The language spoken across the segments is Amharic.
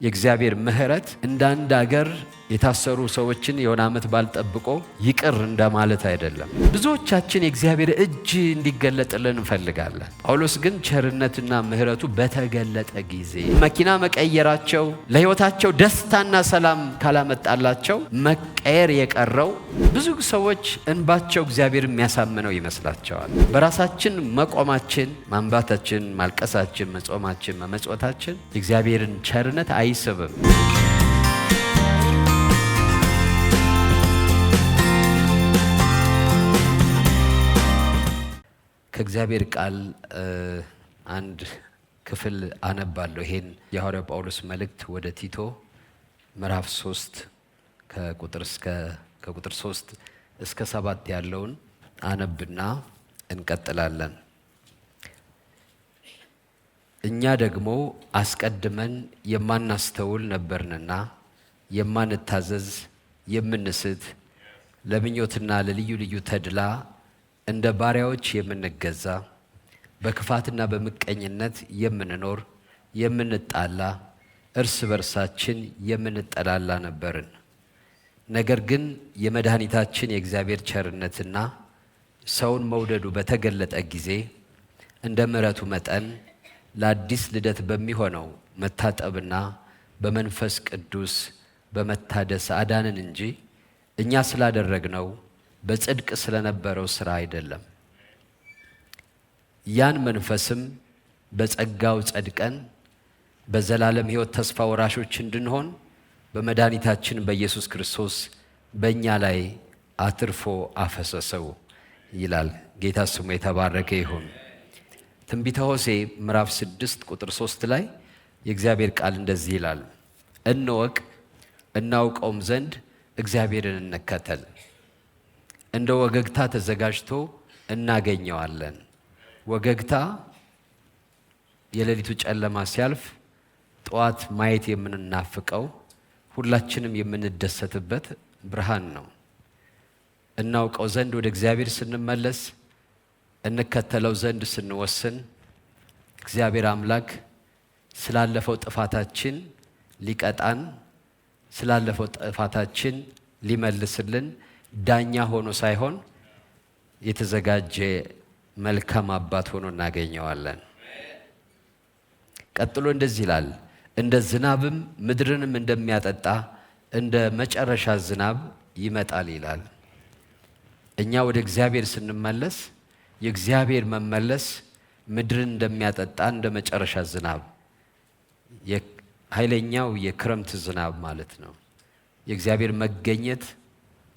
የእግዚአብሔር ምሕረት እንደ አንድ አገር የታሰሩ ሰዎችን የሆነ ዓመት ባልጠብቆ ይቅር እንደማለት አይደለም። ብዙዎቻችን የእግዚአብሔር እጅ እንዲገለጥልን እንፈልጋለን። ጳውሎስ ግን ቸርነትና ምሕረቱ በተገለጠ ጊዜ መኪና መቀየራቸው ለሕይወታቸው ደስታና ሰላም ካላመጣላቸው መቀየር የቀረው ብዙ ሰዎች እንባቸው እግዚአብሔር የሚያሳምነው ይመስላቸዋል። በራሳችን መቆማችን፣ ማንባታችን፣ ማልቀሳችን፣ መጾማችን፣ መመጽወታችን የእግዚአብሔርን ቸርነት አይስብም። ከእግዚአብሔር ቃል አንድ ክፍል አነባለሁ። ይሄን የሐዋርያው ጳውሎስ መልእክት ወደ ቲቶ ምዕራፍ 3 ከቁጥር 3 እስከ 7 ያለውን አነብና እንቀጥላለን። እኛ ደግሞ አስቀድመን የማናስተውል ነበርንና የማንታዘዝ፣ የምንስት፣ ለምኞትና ለልዩ ልዩ ተድላ እንደ ባሪያዎች የምንገዛ፣ በክፋትና በምቀኝነት የምንኖር፣ የምንጣላ፣ እርስ በርሳችን የምንጠላላ ነበርን። ነገር ግን የመድኃኒታችን የእግዚአብሔር ቸርነትና ሰውን መውደዱ በተገለጠ ጊዜ እንደ ምሕረቱ መጠን ለአዲስ ልደት በሚሆነው መታጠብና በመንፈስ ቅዱስ በመታደስ አዳንን እንጂ እኛ ስላደረግነው በጽድቅ ስለነበረው ሥራ አይደለም። ያን መንፈስም በጸጋው ጸድቀን በዘላለም ሕይወት ተስፋ ወራሾች እንድንሆን በመድኃኒታችን በኢየሱስ ክርስቶስ በእኛ ላይ አትርፎ አፈሰሰው ይላል። ጌታ ስሙ የተባረከ ይሁን። ትንቢተ ሆሴዕ ምዕራፍ 6 ቁጥር 3 ላይ የእግዚአብሔር ቃል እንደዚህ ይላል፣ እንወቅ እናውቀውም ዘንድ እግዚአብሔርን እንከተል፣ እንደ ወገግታ ተዘጋጅቶ እናገኘዋለን። ወገግታ የሌሊቱ ጨለማ ሲያልፍ ጠዋት ማየት የምንናፍቀው ሁላችንም የምንደሰትበት ብርሃን ነው። እናውቀው ዘንድ ወደ እግዚአብሔር ስንመለስ፣ እንከተለው ዘንድ ስንወስን እግዚአብሔር አምላክ ስላለፈው ጥፋታችን ሊቀጣን፣ ስላለፈው ጥፋታችን ሊመልስልን ዳኛ ሆኖ ሳይሆን የተዘጋጀ መልካም አባት ሆኖ እናገኘዋለን። ቀጥሎ እንደዚህ ይላል፣ እንደ ዝናብም ምድርንም እንደሚያጠጣ እንደ መጨረሻ ዝናብ ይመጣል ይላል። እኛ ወደ እግዚአብሔር ስንመለስ የእግዚአብሔር መመለስ ምድርን እንደሚያጠጣ እንደ መጨረሻ ዝናብ፣ ኃይለኛው የክረምት ዝናብ ማለት ነው። የእግዚአብሔር መገኘት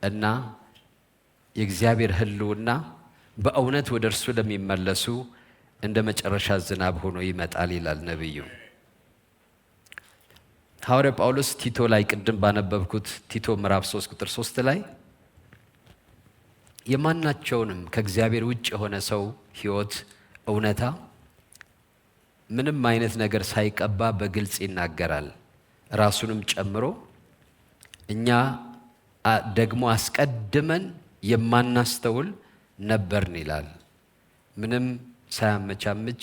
እና የእግዚአብሔር ሕልውና በእውነት ወደ እርሱ ለሚመለሱ እንደ መጨረሻ ዝናብ ሆኖ ይመጣል ይላል ነቢዩ። ሐዋርያ ጳውሎስ ቲቶ ላይ ቅድም ባነበብኩት ቲቶ ምዕራፍ 3 ቁጥር 3 ላይ የማናቸውንም ከእግዚአብሔር ውጭ የሆነ ሰው ሕይወት እውነታ ምንም አይነት ነገር ሳይቀባ በግልጽ ይናገራል። ራሱንም ጨምሮ እኛ ደግሞ አስቀድመን የማናስተውል ነበርን ይላል። ምንም ሳያመቻምች፣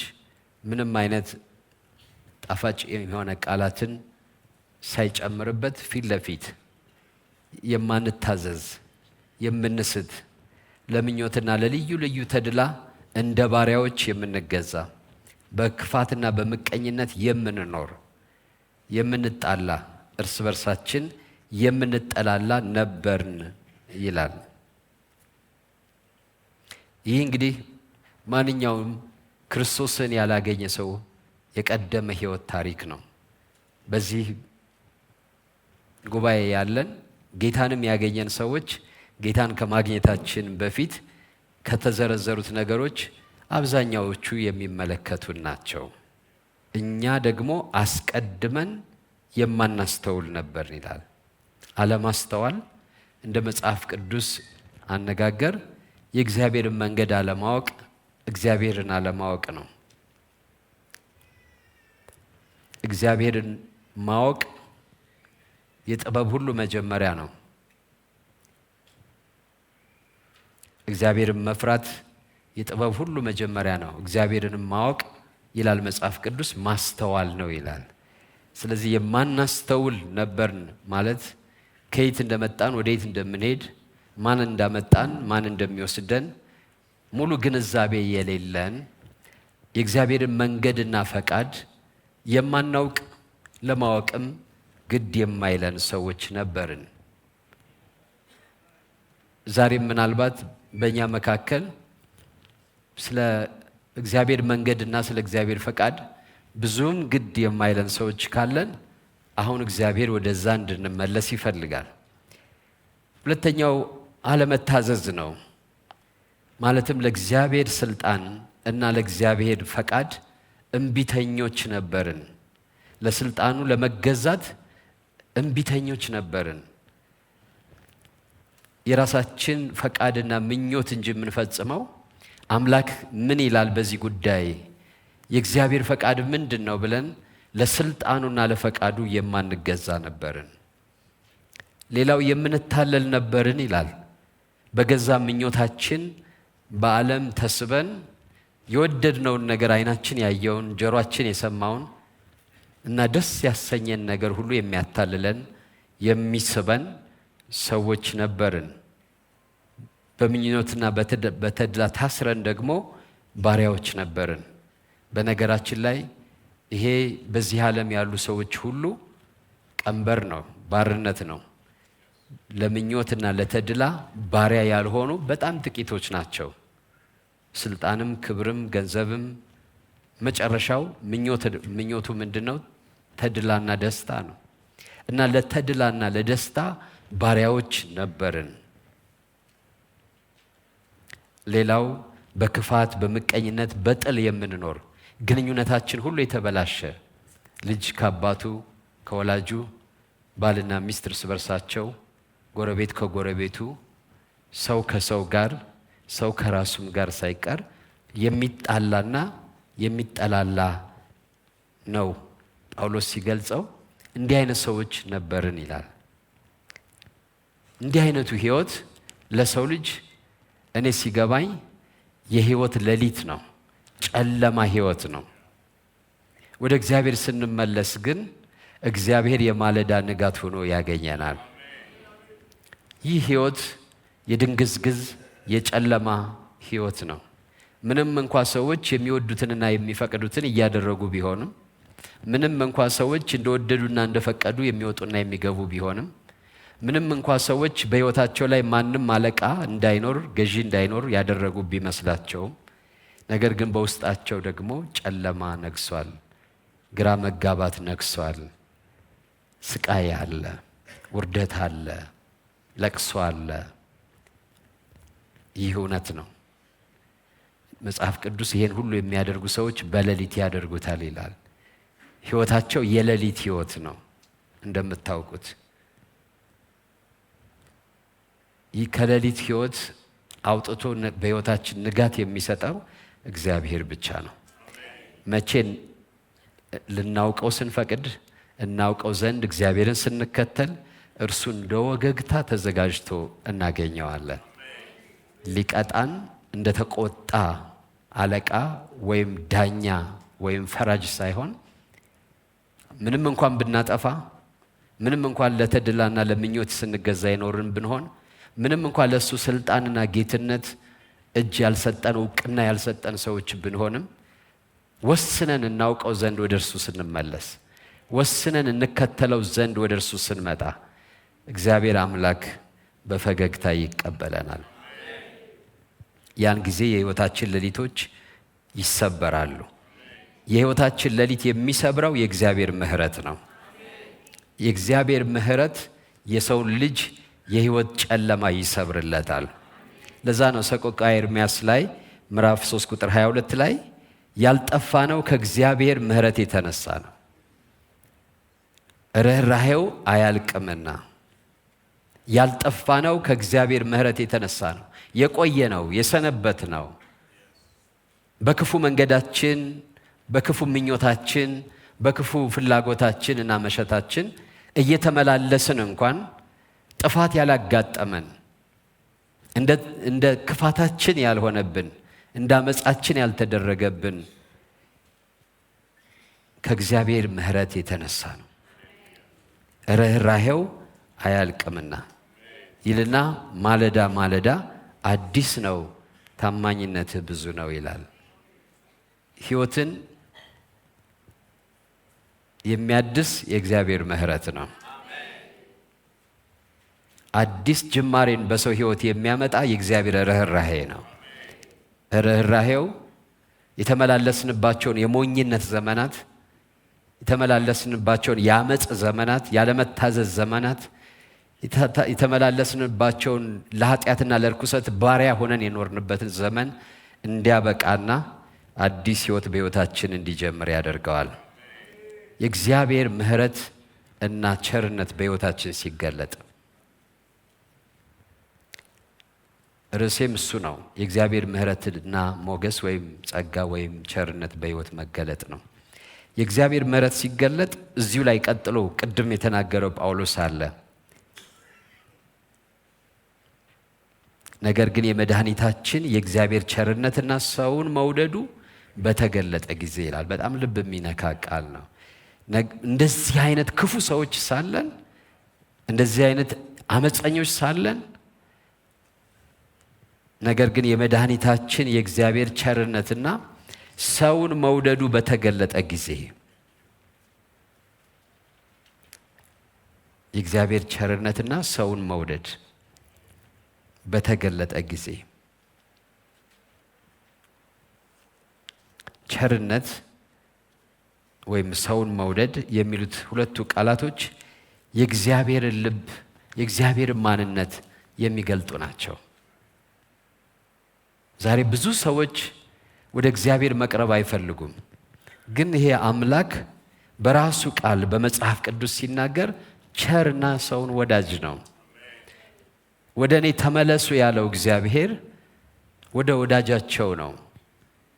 ምንም አይነት ጣፋጭ የሆነ ቃላትን ሳይጨምርበት ፊት ለፊት የማንታዘዝ፣ የምንስት፣ ለምኞትና ለልዩ ልዩ ተድላ እንደ ባሪያዎች የምንገዛ፣ በክፋትና በምቀኝነት የምንኖር፣ የምንጣላ፣ እርስ በርሳችን የምንጠላላ ነበርን ይላል። ይህ እንግዲህ ማንኛውም ክርስቶስን ያላገኘ ሰው የቀደመ ሕይወት ታሪክ ነው። በዚህ ጉባኤ ያለን ጌታንም ያገኘን ሰዎች ጌታን ከማግኘታችን በፊት ከተዘረዘሩት ነገሮች አብዛኛዎቹ የሚመለከቱን ናቸው። እኛ ደግሞ አስቀድመን የማናስተውል ነበርን ይላል። አለማስተዋል እንደ መጽሐፍ ቅዱስ አነጋገር የእግዚአብሔርን መንገድ አለማወቅ፣ እግዚአብሔርን አለማወቅ ነው። እግዚአብሔርን ማወቅ የጥበብ ሁሉ መጀመሪያ ነው። እግዚአብሔርን መፍራት የጥበብ ሁሉ መጀመሪያ ነው። እግዚአብሔርን ማወቅ ይላል መጽሐፍ ቅዱስ ማስተዋል ነው ይላል። ስለዚህ የማናስተውል ነበርን ማለት ከየት እንደመጣን ወዴት እንደምንሄድ ማን እንዳመጣን ማን እንደሚወስደን ሙሉ ግንዛቤ የሌለን የእግዚአብሔርን መንገድና ፈቃድ የማናውቅ ለማወቅም ግድ የማይለን ሰዎች ነበርን። ዛሬም ምናልባት በእኛ መካከል ስለ እግዚአብሔር መንገድና ስለ እግዚአብሔር ፈቃድ ብዙም ግድ የማይለን ሰዎች ካለን አሁን እግዚአብሔር ወደዛ እንድንመለስ ይፈልጋል። ሁለተኛው አለመታዘዝ ነው። ማለትም ለእግዚአብሔር ስልጣን እና ለእግዚአብሔር ፈቃድ እምቢተኞች ነበርን። ለስልጣኑ ለመገዛት እምቢተኞች ነበርን። የራሳችን ፈቃድና ምኞት እንጂ የምንፈጽመው አምላክ ምን ይላል በዚህ ጉዳይ የእግዚአብሔር ፈቃድ ምንድነው ብለን ለስልጣኑና ለፈቃዱ የማንገዛ ነበርን። ሌላው የምንታለል ነበርን ይላል። በገዛ ምኞታችን በዓለም ተስበን የወደድነውን ነገር አይናችን ያየውን ጆሮአችን የሰማውን እና ደስ ያሰኘን ነገር ሁሉ የሚያታልለን የሚስበን ሰዎች ነበርን። በምኞትና በተድላ ታስረን ደግሞ ባሪያዎች ነበርን። በነገራችን ላይ ይሄ በዚህ ዓለም ያሉ ሰዎች ሁሉ ቀንበር ነው፣ ባርነት ነው። ለምኞትና ለተድላ ባሪያ ያልሆኑ በጣም ጥቂቶች ናቸው። ስልጣንም ክብርም ገንዘብም መጨረሻው ምኞቱ ምንድነው? ተድላና ደስታ ነው። እና ለተድላና ለደስታ ባሪያዎች ነበርን። ሌላው በክፋት በምቀኝነት በጥል የምንኖር ግንኙነታችን ሁሉ የተበላሸ ልጅ ከአባቱ ከወላጁ፣ ባልና ሚስት እርስ በርሳቸው፣ ጎረቤት ከጎረቤቱ፣ ሰው ከሰው ጋር፣ ሰው ከራሱም ጋር ሳይቀር የሚጣላና የሚጠላላ ነው። ጳውሎስ ሲገልጸው እንዲህ አይነት ሰዎች ነበርን ይላል። እንዲህ አይነቱ ህይወት ለሰው ልጅ እኔ ሲገባኝ የህይወት ሌሊት ነው፣ ጨለማ ህይወት ነው። ወደ እግዚአብሔር ስንመለስ ግን እግዚአብሔር የማለዳ ንጋት ሆኖ ያገኘናል። ይህ ህይወት የድንግዝግዝ የጨለማ ህይወት ነው። ምንም እንኳን ሰዎች የሚወዱትንና የሚፈቅዱትን እያደረጉ ቢሆንም፣ ምንም እንኳን ሰዎች እንደወደዱና እንደፈቀዱ የሚወጡና የሚገቡ ቢሆንም፣ ምንም እንኳን ሰዎች በህይወታቸው ላይ ማንም አለቃ እንዳይኖር ገዢ እንዳይኖር ያደረጉ ቢመስላቸውም፣ ነገር ግን በውስጣቸው ደግሞ ጨለማ ነግሷል፣ ግራ መጋባት ነግሷል፣ ስቃይ አለ፣ ውርደት አለ፣ ለቅሶ አለ። ይህ እውነት ነው። መጽሐፍ ቅዱስ ይሄን ሁሉ የሚያደርጉ ሰዎች በሌሊት ያደርጉታል ይላል። ህይወታቸው የሌሊት ህይወት ነው። እንደምታውቁት ይህ ከሌሊት ህይወት አውጥቶ በህይወታችን ንጋት የሚሰጠው እግዚአብሔር ብቻ ነው። መቼን ልናውቀው ስንፈቅድ እናውቀው ዘንድ እግዚአብሔርን ስንከተል እርሱ እንደወገግታ ተዘጋጅቶ እናገኘዋለን። ሊቀጣን እንደተቆጣ አለቃ ወይም ዳኛ ወይም ፈራጅ ሳይሆን ምንም እንኳን ብናጠፋ፣ ምንም እንኳን ለተድላና ለምኞት ስንገዛ ይኖርን ብንሆን፣ ምንም እንኳን ለሱ ስልጣንና ጌትነት እጅ ያልሰጠን እውቅና ያልሰጠን ሰዎች ብንሆንም ወስነን እናውቀው ዘንድ ወደ እርሱ ስንመለስ፣ ወስነን እንከተለው ዘንድ ወደ እርሱ ስንመጣ እግዚአብሔር አምላክ በፈገግታ ይቀበለናል። ያን ጊዜ የህይወታችን ሌሊቶች ይሰበራሉ። የህይወታችን ሌሊት የሚሰብረው የእግዚአብሔር ምህረት ነው። የእግዚአብሔር ምህረት የሰውን ልጅ የህይወት ጨለማ ይሰብርለታል። ለዛ ነው ሰቆቃወ ኤርምያስ ላይ ምዕራፍ 3 ቁጥር 22 ላይ ያልጠፋነው ከእግዚአብሔር ምህረት የተነሳ ነው፣ ርኅራኄው አያልቅምና። ያልጠፋነው ከእግዚአብሔር ምህረት የተነሳ ነው። የቆየ ነው፣ የሰነበት ነው። በክፉ መንገዳችን፣ በክፉ ምኞታችን፣ በክፉ ፍላጎታችን እና መሸታችን እየተመላለስን እንኳን ጥፋት ያላጋጠመን፣ እንደ ክፋታችን ያልሆነብን፣ እንደ አመጻችን ያልተደረገብን ከእግዚአብሔር ምሕረት የተነሳ ነው። ርኅራኄው አያልቅምና ይልና ማለዳ ማለዳ አዲስ ነው ታማኝነትህ ብዙ ነው ይላል። ሕይወትን የሚያድስ የእግዚአብሔር ምሕረት ነው። አዲስ ጅማሬን በሰው ሕይወት የሚያመጣ የእግዚአብሔር ርኅራኄ ነው። ርኅራኄው የተመላለስንባቸውን የሞኝነት ዘመናት፣ የተመላለስንባቸውን የአመፅ ዘመናት፣ ያለመታዘዝ ዘመናት፣ የተመላለስንባቸውን ለኃጢአትና ለርኩሰት ባሪያ ሆነን የኖርንበትን ዘመን እንዲያበቃና አዲስ ሕይወት በሕይወታችን እንዲጀምር ያደርገዋል። የእግዚአብሔር ምሕረት እና ቸርነት በሕይወታችን ሲገለጥ ርዕሴም እሱ ነው። የእግዚአብሔር ምሕረትና ሞገስ ወይም ጸጋ ወይም ቸርነት በሕይወት መገለጥ ነው። የእግዚአብሔር ምሕረት ሲገለጥ እዚሁ ላይ ቀጥሎ ቅድም የተናገረው ጳውሎስ አለ። ነገር ግን የመድኃኒታችን የእግዚአብሔር ቸርነትና ሰውን መውደዱ በተገለጠ ጊዜ ይላል። በጣም ልብ የሚነካ ቃል ነው። እንደዚህ አይነት ክፉ ሰዎች ሳለን፣ እንደዚህ አይነት አመፀኞች ሳለን፣ ነገር ግን የመድኃኒታችን የእግዚአብሔር ቸርነትና ሰውን መውደዱ በተገለጠ ጊዜ፣ የእግዚአብሔር ቸርነትና ሰውን መውደድ በተገለጠ ጊዜ፣ ቸርነት ወይም ሰውን መውደድ የሚሉት ሁለቱ ቃላቶች የእግዚአብሔርን ልብ፣ የእግዚአብሔርን ማንነት የሚገልጡ ናቸው። ዛሬ ብዙ ሰዎች ወደ እግዚአብሔር መቅረብ አይፈልጉም። ግን ይሄ አምላክ በራሱ ቃል በመጽሐፍ ቅዱስ ሲናገር ቸርና ሰውን ወዳጅ ነው። ወደ እኔ ተመለሱ ያለው እግዚአብሔር ወደ ወዳጃቸው ነው።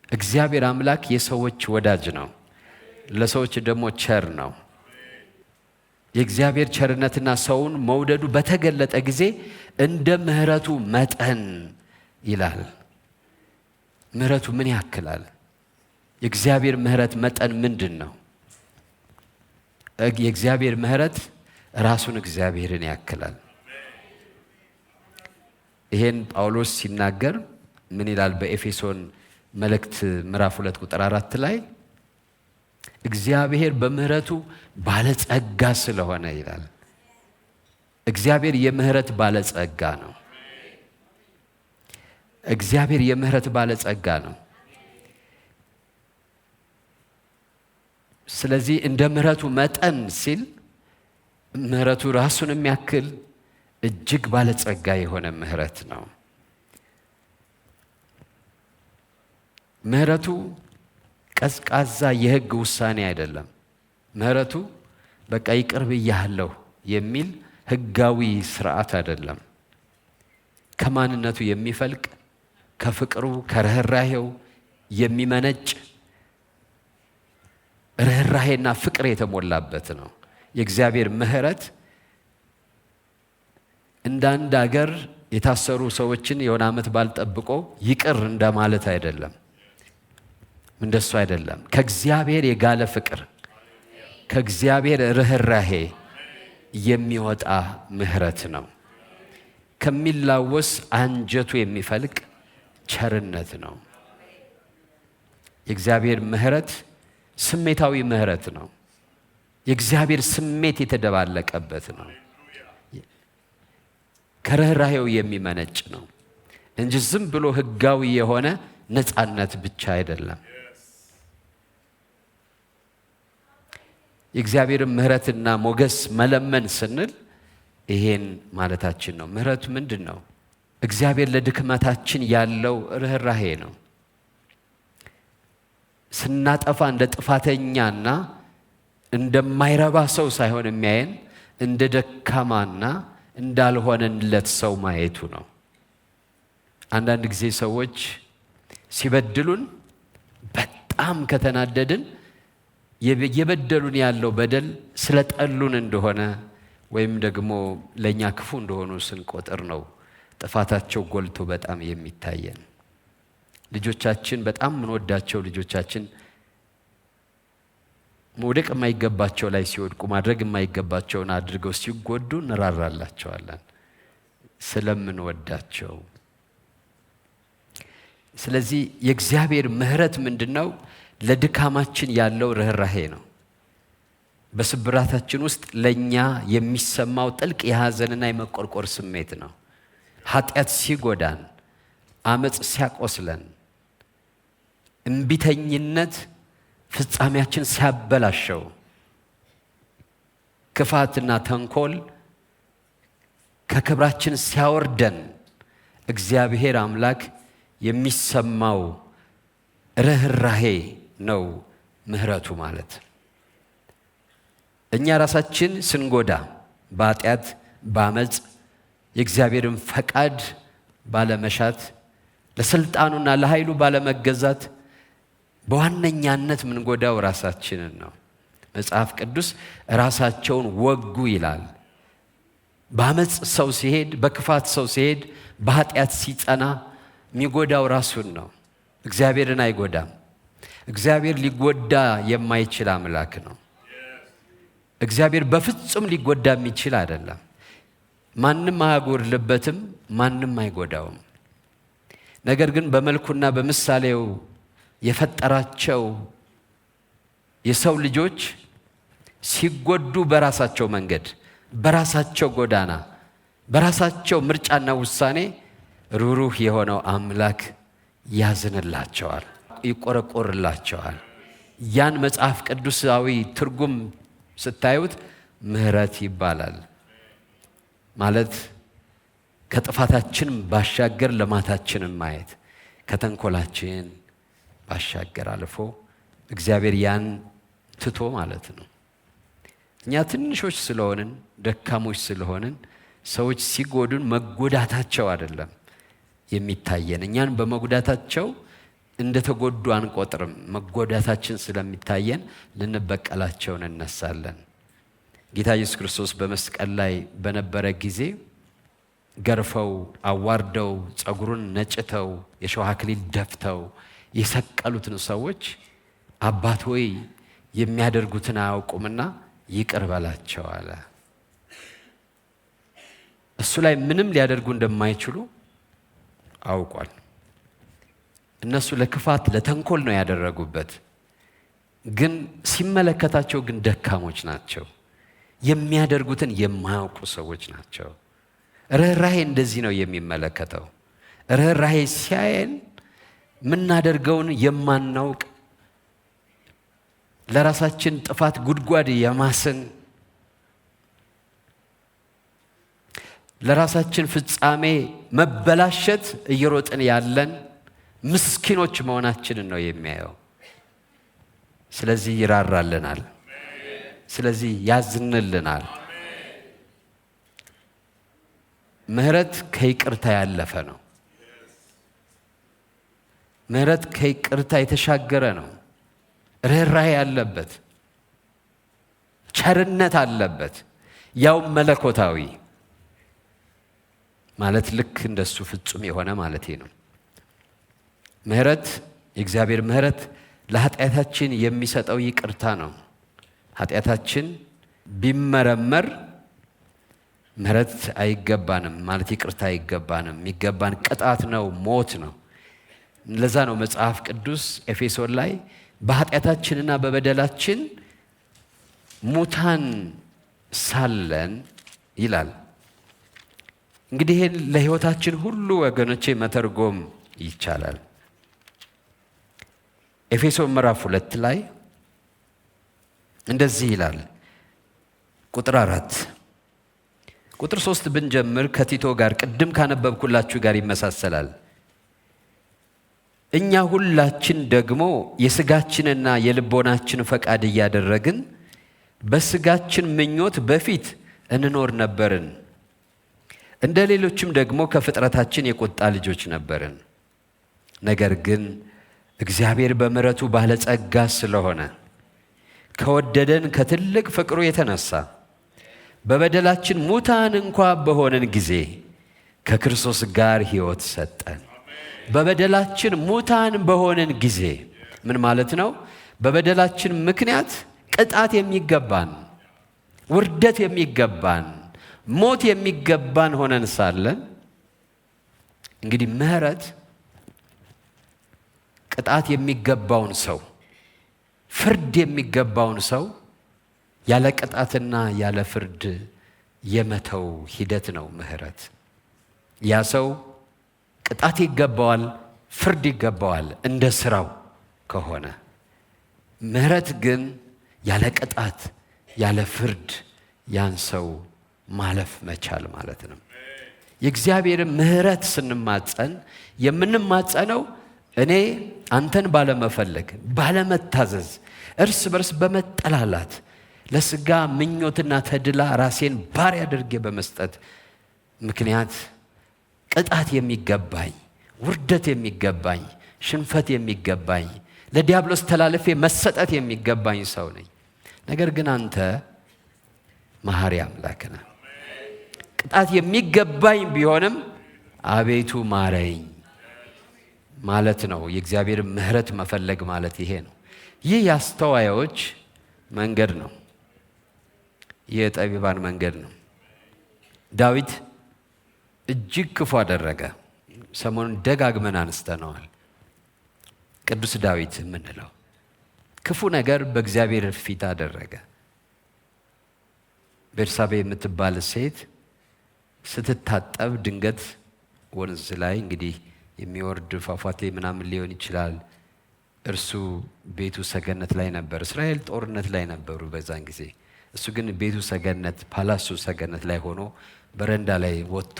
እግዚአብሔር አምላክ የሰዎች ወዳጅ ነው፣ ለሰዎች ደግሞ ቸር ነው። የእግዚአብሔር ቸርነትና ሰውን መውደዱ በተገለጠ ጊዜ እንደ ምሕረቱ መጠን ይላል። ምሕረቱ ምን ያክላል? የእግዚአብሔር ምሕረት መጠን ምንድን ነው? የእግዚአብሔር ምሕረት ራሱን እግዚአብሔርን ያክላል። ይሄን ጳውሎስ ሲናገር ምን ይላል? በኤፌሶን መልእክት ምዕራፍ 2 ቁጥር 4 ላይ እግዚአብሔር በምሕረቱ ባለጸጋ ስለሆነ ይላል። እግዚአብሔር የምሕረት ባለጸጋ ነው። እግዚአብሔር የምሕረት ባለጸጋ ነው። ስለዚህ እንደ ምሕረቱ መጠን ሲል ምሕረቱ ራሱን የሚያክል እጅግ ባለጸጋ የሆነ ምሕረት ነው። ምሕረቱ ቀዝቃዛ የሕግ ውሳኔ አይደለም። ምሕረቱ በቃ ይቅር ብያለሁ የሚል ሕጋዊ ስርዓት አይደለም። ከማንነቱ የሚፈልቅ ከፍቅሩ ከርኅራኄው የሚመነጭ ርኅራኄና ፍቅር የተሞላበት ነው። የእግዚአብሔር ምሕረት እንደ አንድ አገር የታሰሩ ሰዎችን የሆነ ዓመት ባልጠብቆ ይቅር እንደማለት አይደለም። እንደሱ አይደለም። ከእግዚአብሔር የጋለ ፍቅር፣ ከእግዚአብሔር ርኅራኄ የሚወጣ ምሕረት ነው። ከሚላወስ አንጀቱ የሚፈልቅ ቸርነት ነው። የእግዚአብሔር ምሕረት ስሜታዊ ምሕረት ነው። የእግዚአብሔር ስሜት የተደባለቀበት ነው። ከርኅራኄው የሚመነጭ ነው እንጂ ዝም ብሎ ሕጋዊ የሆነ ነፃነት ብቻ አይደለም። የእግዚአብሔር ምሕረትና ሞገስ መለመን ስንል ይሄን ማለታችን ነው። ምሕረቱ ምንድን ነው? እግዚአብሔር ለድክመታችን ያለው ርኅራኄ ነው። ስናጠፋ እንደ ጥፋተኛና እንደማይረባ ሰው ሳይሆን የሚያየን እንደ ደካማና እንዳልሆነለት ሰው ማየቱ ነው። አንዳንድ ጊዜ ሰዎች ሲበድሉን በጣም ከተናደድን የበደሉን ያለው በደል ስለጠሉን እንደሆነ ወይም ደግሞ ለእኛ ክፉ እንደሆኑ ስንቆጥር ነው ጥፋታቸው ጎልቶ በጣም የሚታየን። ልጆቻችን በጣም ምንወዳቸው ልጆቻችን መውደቅ የማይገባቸው ላይ ሲወድቁ ማድረግ የማይገባቸውን አድርገው ሲጎዱ እንራራላቸዋለን ስለምንወዳቸው። ስለዚህ የእግዚአብሔር ምሕረት ምንድነው? ለድካማችን ያለው ርህራሄ ነው። በስብራታችን ውስጥ ለኛ የሚሰማው ጥልቅ የሐዘንና የመቆርቆር ስሜት ነው። ኃጢአት ሲጎዳን፣ አመጽ ሲያቆስለን፣ እምቢተኝነት ፍጻሜያችን ሲያበላሸው፣ ክፋትና ተንኮል ከክብራችን ሲያወርደን እግዚአብሔር አምላክ የሚሰማው ርህራሄ ነው ምሕረቱ ማለት። እኛ ራሳችን ስንጎዳ በኃጢአት በአመጽ የእግዚአብሔርን ፈቃድ ባለመሻት ለስልጣኑና ለኃይሉ ባለመገዛት በዋነኛነት ምንጎዳው ራሳችንን ነው። መጽሐፍ ቅዱስ ራሳቸውን ወጉ ይላል። በአመጽ ሰው ሲሄድ፣ በክፋት ሰው ሲሄድ፣ በኃጢአት ሲጸና የሚጎዳው ራሱን ነው። እግዚአብሔርን አይጎዳም። እግዚአብሔር ሊጎዳ የማይችል አምላክ ነው። እግዚአብሔር በፍጹም ሊጎዳ የሚችል አይደለም። ማንም አያጎድልበትም፣ ማንም አይጎዳውም። ነገር ግን በመልኩና በምሳሌው የፈጠራቸው የሰው ልጆች ሲጎዱ በራሳቸው መንገድ፣ በራሳቸው ጎዳና፣ በራሳቸው ምርጫና ውሳኔ ሩሩህ የሆነው አምላክ ያዝንላቸዋል፣ ይቆረቆርላቸዋል። ያን መጽሐፍ ቅዱሳዊ ትርጉም ስታዩት ምሕረት ይባላል። ማለት ከጥፋታችን ባሻገር ልማታችንን ማየት፣ ከተንኮላችን ባሻገር አልፎ እግዚአብሔር ያን ትቶ ማለት ነው። እኛ ትንሾች ስለሆንን፣ ደካሞች ስለሆንን ሰዎች ሲጎዱን መጎዳታቸው አይደለም የሚታየን። እኛን በመጉዳታቸው እንደተጎዱ አንቆጥርም። መጎዳታችን ስለሚታየን ልንበቀላቸው እንነሳለን። ጌታ ኢየሱስ ክርስቶስ በመስቀል ላይ በነበረ ጊዜ ገርፈው፣ አዋርደው፣ ጸጉሩን ነጭተው፣ የሾህ አክሊል ደፍተው የሰቀሉትን ሰዎች አባት ሆይ የሚያደርጉትን አያውቁምና ይቅር በላቸው አለ። እሱ ላይ ምንም ሊያደርጉ እንደማይችሉ አውቋል። እነሱ ለክፋት ለተንኮል ነው ያደረጉበት። ግን ሲመለከታቸው ግን ደካሞች ናቸው። የሚያደርጉትን የማያውቁ ሰዎች ናቸው። ርህራሄ እንደዚህ ነው የሚመለከተው። ርህራሄ ሲያየን ምናደርገውን የማናውቅ ለራሳችን ጥፋት ጉድጓድ የማስን ለራሳችን ፍጻሜ መበላሸት እየሮጥን ያለን ምስኪኖች መሆናችንን ነው የሚያየው። ስለዚህ ይራራልናል። ስለዚህ ያዝንልናል። ምሕረት ከይቅርታ ያለፈ ነው። ምሕረት ከይቅርታ የተሻገረ ነው። ርህራሄ አለበት፣ ቸርነት አለበት፣ ያው መለኮታዊ ማለት ልክ እንደሱ ፍጹም የሆነ ማለት ነው። ምሕረት፣ የእግዚአብሔር ምሕረት ለኃጢአታችን የሚሰጠው ይቅርታ ነው። ኃጢአታችን ቢመረመር ምሕረት አይገባንም ማለት ይቅርታ አይገባንም። የሚገባን ቅጣት ነው፣ ሞት ነው። ለዛ ነው መጽሐፍ ቅዱስ ኤፌሶን ላይ በኃጢአታችንና በበደላችን ሙታን ሳለን ይላል። እንግዲህ ይሄን ለሕይወታችን ሁሉ ወገኖቼ መተርጎም ይቻላል። ኤፌሶን ምዕራፍ 2 ላይ እንደዚህ ይላል። ቁጥር 4 ቁጥር 3 ብንጀምር ከቲቶ ጋር ቅድም ካነበብኩላችሁ ጋር ይመሳሰላል። እኛ ሁላችን ደግሞ የሥጋችንና የልቦናችን ፈቃድ እያደረግን በሥጋችን ምኞት በፊት እንኖር ነበርን። እንደ ሌሎችም ደግሞ ከፍጥረታችን የቁጣ ልጆች ነበርን። ነገር ግን እግዚአብሔር በምሕረቱ ባለጸጋ ስለሆነ ከወደደን ከትልቅ ፍቅሩ የተነሳ በበደላችን ሙታን እንኳ በሆነን ጊዜ ከክርስቶስ ጋር ሕይወት ሰጠን። በበደላችን ሙታን በሆነን ጊዜ ምን ማለት ነው? በበደላችን ምክንያት ቅጣት የሚገባን፣ ውርደት የሚገባን፣ ሞት የሚገባን ሆነን ሳለን እንግዲህ ምህረት ቅጣት የሚገባውን ሰው፣ ፍርድ የሚገባውን ሰው ያለ ቅጣትና ያለ ፍርድ የመተው ሂደት ነው ምህረት። ያ ሰው ቅጣት ይገባዋል፣ ፍርድ ይገባዋል እንደ ስራው ከሆነ። ምህረት ግን ያለ ቅጣት ያለ ፍርድ ያን ሰው ማለፍ መቻል ማለት ነው። የእግዚአብሔር ምህረት ስንማጸን የምንማጸነው እኔ አንተን ባለመፈለግ፣ ባለመታዘዝ፣ እርስ በርስ በመጠላላት፣ ለስጋ ምኞትና ተድላ ራሴን ባሪያ አድርጌ በመስጠት ምክንያት ቅጣት የሚገባኝ፣ ውርደት የሚገባኝ፣ ሽንፈት የሚገባኝ፣ ለዲያብሎስ ተላልፌ መሰጠት የሚገባኝ ሰው ነኝ። ነገር ግን አንተ መሐሪ አምላክ ነህ። ቅጣት የሚገባኝ ቢሆንም አቤቱ ማረኝ ማለት ነው። የእግዚአብሔር ምህረት መፈለግ ማለት ይሄ ነው። ይህ የአስተዋዮች መንገድ ነው። ይህ የጠቢባን መንገድ ነው። ዳዊት እጅግ ክፉ አደረገ። ሰሞኑን ደጋግመን አንስተነዋል። ቅዱስ ዳዊት የምንለው ክፉ ነገር በእግዚአብሔር ፊት አደረገ። ቤርሳቤ የምትባል ሴት ስትታጠብ ድንገት ወንዝ ላይ እንግዲህ የሚወርድ ፏፏቴ ምናምን ሊሆን ይችላል። እርሱ ቤቱ ሰገነት ላይ ነበር። እስራኤል ጦርነት ላይ ነበሩ በዛን ጊዜ። እሱ ግን ቤቱ ሰገነት፣ ፓላሱ ሰገነት ላይ ሆኖ በረንዳ ላይ ወጥቶ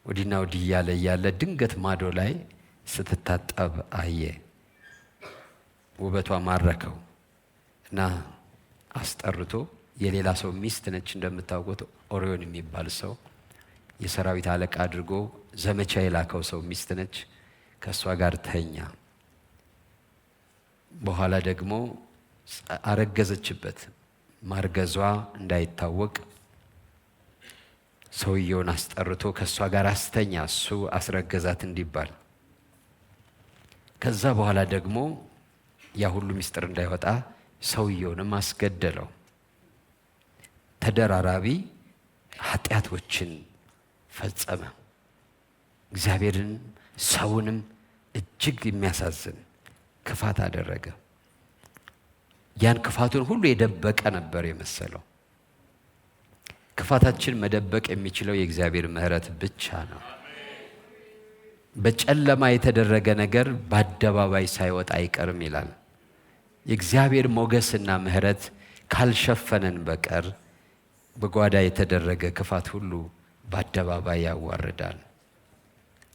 ወዲና ወዲህ እያለ ድንገት ማዶ ላይ ስትታጠብ አየ። ውበቷ ማረከው እና አስጠርቶ፣ የሌላ ሰው ሚስት ነች እንደምታውቁት፣ ኦሪዮን የሚባል ሰው የሰራዊት አለቃ አድርጎ ዘመቻ የላከው ሰው ሚስት ነች። ከእሷ ጋር ተኛ። በኋላ ደግሞ አረገዘችበት። ማርገዟ እንዳይታወቅ ሰውየውን አስጠርቶ ከእሷ ጋር አስተኛ፣ እሱ አስረገዛት እንዲባል። ከዛ በኋላ ደግሞ ያ ሁሉ ምስጢር እንዳይወጣ ሰውየውንም አስገደለው። ተደራራቢ ኃጢአቶችን ፈጸመ። እግዚአብሔርን ሰውንም እጅግ የሚያሳዝን ክፋት አደረገ። ያን ክፋቱን ሁሉ የደበቀ ነበር የመሰለው። ክፋታችን መደበቅ የሚችለው የእግዚአብሔር ምህረት ብቻ ነው። በጨለማ የተደረገ ነገር በአደባባይ ሳይወጣ አይቀርም ይላል። የእግዚአብሔር ሞገስና ምህረት ካልሸፈነን በቀር በጓዳ የተደረገ ክፋት ሁሉ በአደባባይ ያዋርዳል።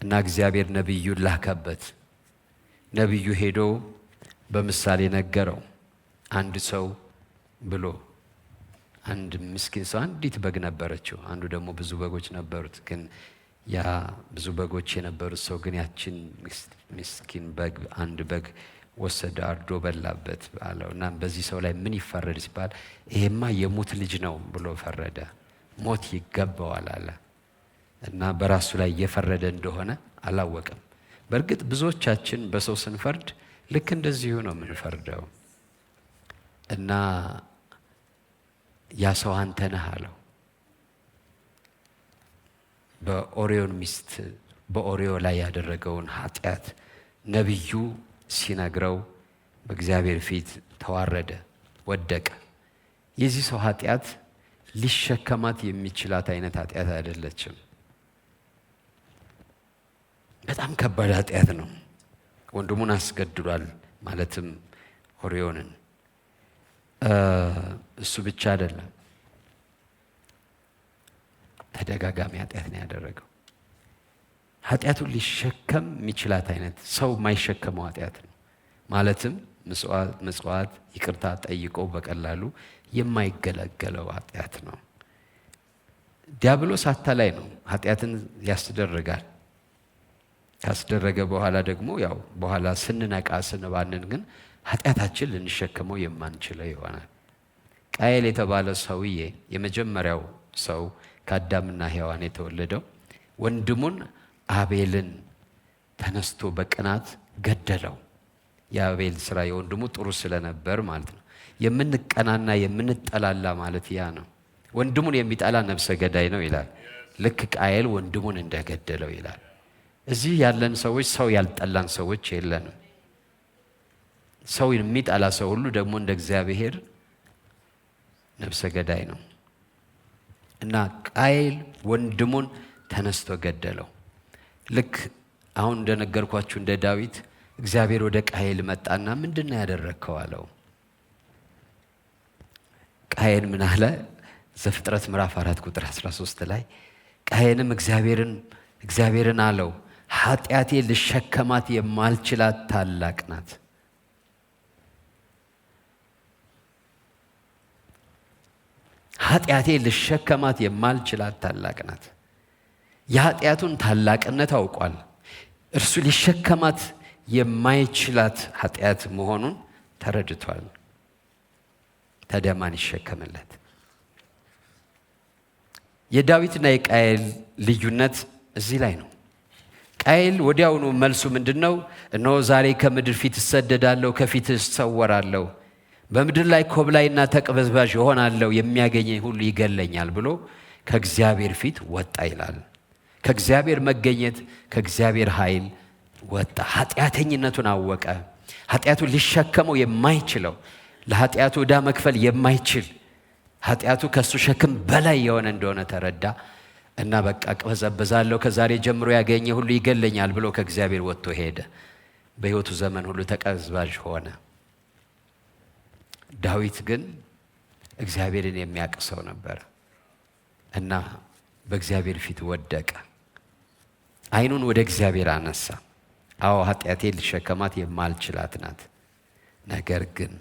እና እግዚአብሔር ነቢዩን ላከበት። ነቢዩ ሄዶ በምሳሌ ነገረው። አንድ ሰው ብሎ አንድ ምስኪን ሰው አንዲት በግ ነበረችው፣ አንዱ ደግሞ ብዙ በጎች ነበሩት። ግን ያ ብዙ በጎች የነበሩት ሰው ግን ያችን ምስኪን በግ አንድ በግ ወሰደ፣ አርዶ በላበት አለው። እና በዚህ ሰው ላይ ምን ይፈረድ ሲባል ይሄማ የሙት ልጅ ነው ብሎ ፈረደ። ሞት ይገባዋል አለ። እና በራሱ ላይ እየፈረደ እንደሆነ አላወቀም። በእርግጥ ብዙዎቻችን በሰው ስንፈርድ ልክ እንደዚሁ ነው የምንፈርደው። እና ያ ሰው አንተ ነህ አለው። በኦሪዮን ሚስት በኦሪዮ ላይ ያደረገውን ኃጢአት ነቢዩ ሲነግረው በእግዚአብሔር ፊት ተዋረደ፣ ወደቀ። የዚህ ሰው ኃጢአት ሊሸከማት የሚችላት አይነት ኃጢአት አይደለችም። በጣም ከባድ ኃጢአት ነው። ወንድሙን አስገድሏል፣ ማለትም ኦሪዮንን። እሱ ብቻ አይደለም፣ ተደጋጋሚ ኃጢአት ነው ያደረገው። ኃጢአቱን ሊሸከም የሚችላት አይነት ሰው የማይሸከመው ኃጢአት ነው። ማለትም ምጽዋት፣ ይቅርታ ጠይቆ በቀላሉ የማይገለገለው ኃጢአት ነው። ዲያብሎስ አታላይ ነው። ኃጢአትን ያስደርጋል። ካስደረገ በኋላ ደግሞ ያው በኋላ ስንነቃ ስንባንን ግን ኃጢአታችን ልንሸከመው የማንችለው ይሆናል። ቃየል የተባለ ሰውዬ የመጀመሪያው ሰው ከአዳምና ሔዋን የተወለደው ወንድሙን አቤልን ተነስቶ በቅናት ገደለው። የአቤል ስራ የወንድሙ ጥሩ ስለነበር ማለት ነው። የምንቀናና የምንጠላላ ማለት ያ ነው። ወንድሙን የሚጠላ ነፍሰ ገዳይ ነው ይላል። ልክ ቃየል ወንድሙን እንደገደለው ይላል። እዚህ ያለን ሰዎች ሰው ያልጠላን ሰዎች የለንም። ሰው የሚጠላ ሰው ሁሉ ደግሞ እንደ እግዚአብሔር ነፍሰ ገዳይ ነው እና ቃየል ወንድሙን ተነስቶ ገደለው። ልክ አሁን እንደነገርኳችሁ እንደ ዳዊት እግዚአብሔር ወደ ቃየል መጣና ምንድነው ያደረከው አለው። ቃየል ምን አለ? ዘፍጥረት ምዕራፍ 4 ቁጥር 13 ላይ ቃየልም እግዚአብሔርን አለው ኃጢአቴ ልሸከማት የማልችላት ታላቅ ናት። ኃጢአቴ ልሸከማት የማልችላት ታላቅ ናት። የኃጢአቱን ታላቅነት አውቋል። እርሱ ሊሸከማት የማይችላት ኃጢአት መሆኑን ተረድቷል። ታዲያ ማን ይሸከምለት? የዳዊትና የቃየል ልዩነት እዚህ ላይ ነው። ቃየል ወዲያውኑ መልሱ ምንድነው? እነሆ ዛሬ ከምድር ፊት እሰደዳለሁ፣ ከፊት እሰወራለሁ፣ በምድር ላይ ኮብላይና ተቅበዝባዥ እሆናለሁ፣ የሚያገኘኝ ሁሉ ይገለኛል ብሎ ከእግዚአብሔር ፊት ወጣ ይላል። ከእግዚአብሔር መገኘት ከእግዚአብሔር ኃይል ወጣ። ኃጢአተኝነቱን አወቀ። ኃጢአቱን ሊሸከመው የማይችለው ለኃጢአቱ ዕዳ መክፈል የማይችል ኃጢአቱ ከሱ ሸክም በላይ የሆነ እንደሆነ ተረዳ እና በቃ ቅበዘበዛለሁ፣ ከዛሬ ጀምሮ ያገኘ ሁሉ ይገለኛል ብሎ ከእግዚአብሔር ወጥቶ ሄደ። በሕይወቱ ዘመን ሁሉ ተቀዝባዥ ሆነ። ዳዊት ግን እግዚአብሔርን የሚያውቅ ሰው ነበር እና በእግዚአብሔር ፊት ወደቀ። ዓይኑን ወደ እግዚአብሔር አነሳ። አዎ ኃጢአቴ ልሸከማት የማልችላት ናት። ነገር ግን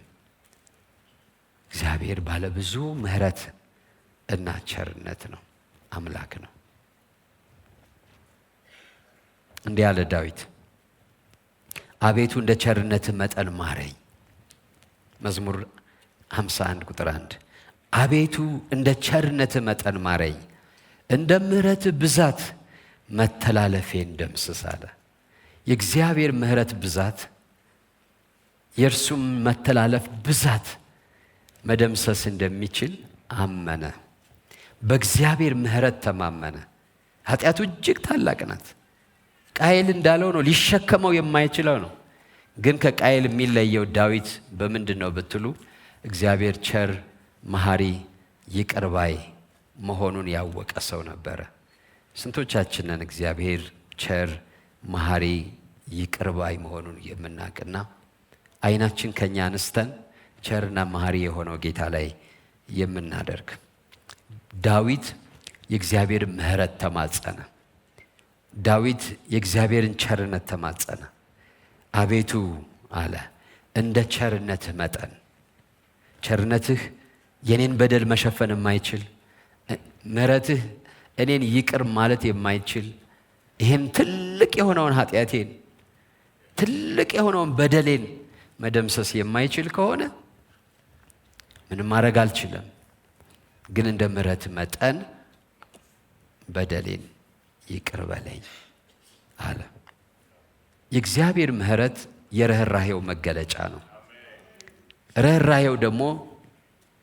እግዚአብሔር ባለ ብዙ ምሕረት እና ቸርነት ነው፣ አምላክ ነው። እንዲህ ያለ ዳዊት አቤቱ እንደ ቸርነት መጠን ማረኝ። መዝሙር 51 ቁጥር 1 አቤቱ እንደ ቸርነት መጠን ማረኝ፣ እንደ ምሕረት ብዛት መተላለፌን ደምስስ አለ። የእግዚአብሔር ምሕረት ብዛት የእርሱም መተላለፍ ብዛት መደምሰስ እንደሚችል አመነ። በእግዚአብሔር ምሕረት ተማመነ። ኃጢአቱ እጅግ ታላቅ ናት። ቃየል እንዳለው ነው፣ ሊሸከመው የማይችለው ነው። ግን ከቃየል የሚለየው ዳዊት በምንድን ነው ብትሉ እግዚአብሔር ቸር፣ መሐሪ፣ ይቅር ባይ መሆኑን ያወቀ ሰው ነበረ። ስንቶቻችንን እግዚአብሔር ቸር፣ መሐሪ፣ ይቅር ባይ መሆኑን የምናውቅና ዓይናችን ከኛ አንስተን ቸርና መሐሪ የሆነው ጌታ ላይ የምናደርግ? ዳዊት የእግዚአብሔር ምሕረት ተማጸነ። ዳዊት የእግዚአብሔርን ቸርነት ተማጸነ። አቤቱ አለ እንደ ቸርነትህ መጠን፣ ቸርነትህ የኔን በደል መሸፈን የማይችል ምሕረትህ እኔን ይቅር ማለት የማይችል ይህን ትልቅ የሆነውን ኃጢአቴን ትልቅ የሆነውን በደሌን መደምሰስ የማይችል ከሆነ ምንም ማድረግ አልችልም። ግን እንደ ምሕረት መጠን በደሌን ይቅር በለኝ አለ። የእግዚአብሔር ምሕረት የርኅራኄው መገለጫ ነው። ርኅራኄው ደግሞ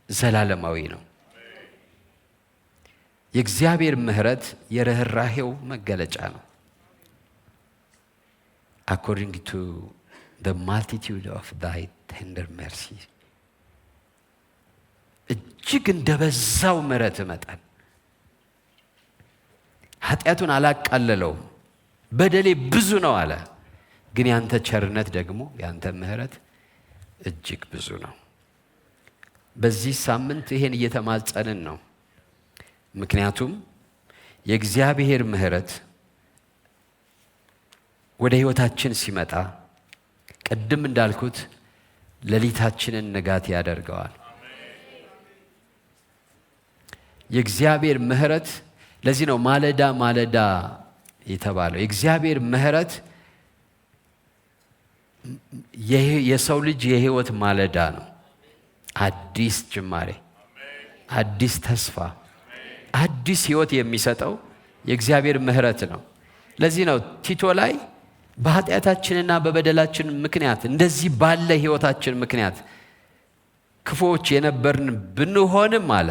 ዘላለማዊ ነው። የእግዚአብሔር ምሕረት የርኅራኄው መገለጫ ነው። according to the multitude of thy tender mercy እጅግ እንደበዛው ምሕረት መጠን ኃጢአቱን አላቃለለውም። በደሌ ብዙ ነው አለ። ግን ያንተ ቸርነት ደግሞ ያንተ ምሕረት እጅግ ብዙ ነው። በዚህ ሳምንት ይሄን እየተማጸንን ነው። ምክንያቱም የእግዚአብሔር ምሕረት ወደ ሕይወታችን ሲመጣ ቅድም እንዳልኩት ሌሊታችንን ንጋት ያደርገዋል። የእግዚአብሔር ምሕረት ለዚህ ነው ማለዳ ማለዳ የተባለው። የእግዚአብሔር ምሕረት የሰው ልጅ የሕይወት ማለዳ ነው። አዲስ ጅማሬ፣ አዲስ ተስፋ፣ አዲስ ሕይወት የሚሰጠው የእግዚአብሔር ምሕረት ነው። ለዚህ ነው ቲቶ ላይ በኃጢአታችንና በበደላችን ምክንያት እንደዚህ ባለ ሕይወታችን ምክንያት ክፉዎች የነበርን ብንሆንም አለ፣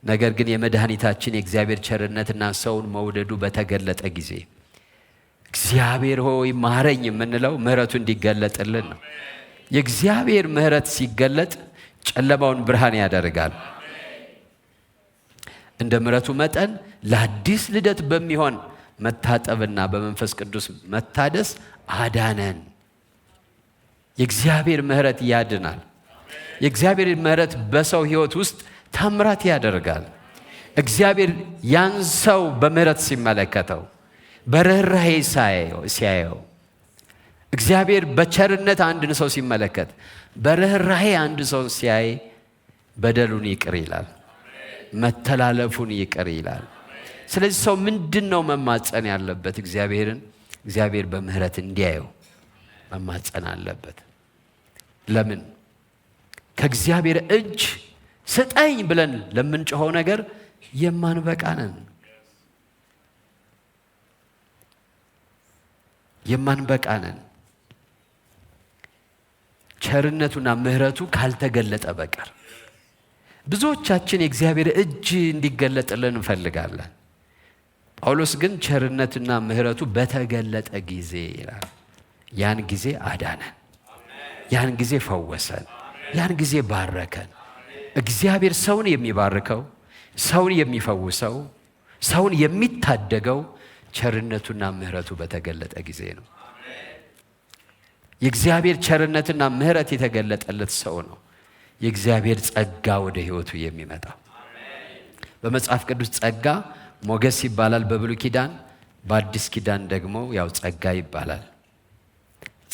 ነገር ግን የመድኃኒታችን የእግዚአብሔር ቸርነትና ሰውን መውደዱ በተገለጠ ጊዜ እግዚአብሔር ሆይ ማረኝ የምንለው ምሕረቱ እንዲገለጥልን ነው። የእግዚአብሔር ምሕረት ሲገለጥ ጨለማውን ብርሃን ያደርጋል። እንደ ምሕረቱ መጠን ለአዲስ ልደት በሚሆን መታጠብና በመንፈስ ቅዱስ መታደስ አዳነን። የእግዚአብሔር ምሕረት ያድናል። የእግዚአብሔር ምሕረት በሰው ሕይወት ውስጥ ታምራት ያደርጋል። እግዚአብሔር ያን ሰው በምሕረት ሲመለከተው፣ በርኅራኄ ሲያየው፣ እግዚአብሔር በቸርነት አንድን ሰው ሲመለከት፣ በርኅራኄ አንድ ሰው ሲያይ በደሉን ይቅር ይላል፣ መተላለፉን ይቅር ይላል። ስለዚህ ሰው ምንድነው መማጸን ያለበት? እግዚአብሔርን። እግዚአብሔር በምሕረት እንዲያየው መማጸን አለበት። ለምን? ከእግዚአብሔር እጅ ስጠኝ ብለን ለምንጮኸው ነገር የማንበቃነን ቸርነቱና ምሕረቱ ካልተገለጠ በቀር። ብዙዎቻችን የእግዚአብሔር እጅ እንዲገለጥልን እንፈልጋለን። ጳውሎስ ግን ቸርነትና ምሕረቱ በተገለጠ ጊዜ ይላል። ያን ጊዜ አዳነን፣ ያን ጊዜ ፈወሰን፣ ያን ጊዜ ባረከን። እግዚአብሔር ሰውን የሚባርከው፣ ሰውን የሚፈውሰው፣ ሰውን የሚታደገው ቸርነቱና ምሕረቱ በተገለጠ ጊዜ ነው። የእግዚአብሔር ቸርነትና ምሕረት የተገለጠለት ሰው ነው የእግዚአብሔር ጸጋ ወደ ሕይወቱ የሚመጣው። በመጽሐፍ ቅዱስ ጸጋ ሞገስ ይባላል በብሉይ ኪዳን፣ በአዲስ ኪዳን ደግሞ ያው ጸጋ ይባላል።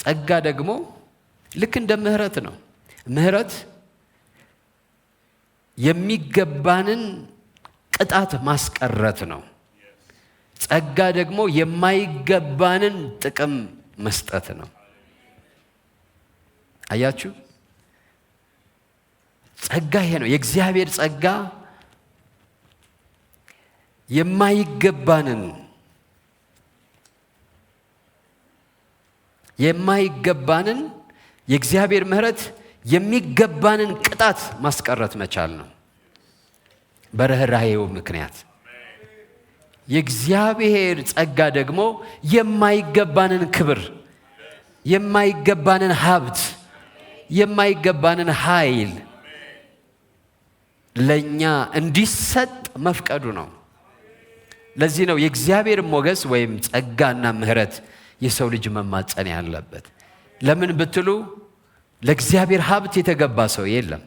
ጸጋ ደግሞ ልክ እንደ ምሕረት ነው። ምሕረት የሚገባንን ቅጣት ማስቀረት ነው። ጸጋ ደግሞ የማይገባንን ጥቅም መስጠት ነው። አያችሁ? ጸጋ ይሄ ነው። የእግዚአብሔር ጸጋ የማይገባንን የእግዚአብሔር ምሕረት የሚገባንን ቅጣት ማስቀረት መቻል ነው። በርኅራኄው ምክንያት የእግዚአብሔር ጸጋ ደግሞ የማይገባንን ክብር፣ የማይገባንን ሀብት፣ የማይገባንን ኃይል ለኛ እንዲሰጥ መፍቀዱ ነው። ለዚህ ነው የእግዚአብሔር ሞገስ ወይም ጸጋና ምሕረት የሰው ልጅ መማጸን ያለበት። ለምን ብትሉ ለእግዚአብሔር ሀብት የተገባ ሰው የለም።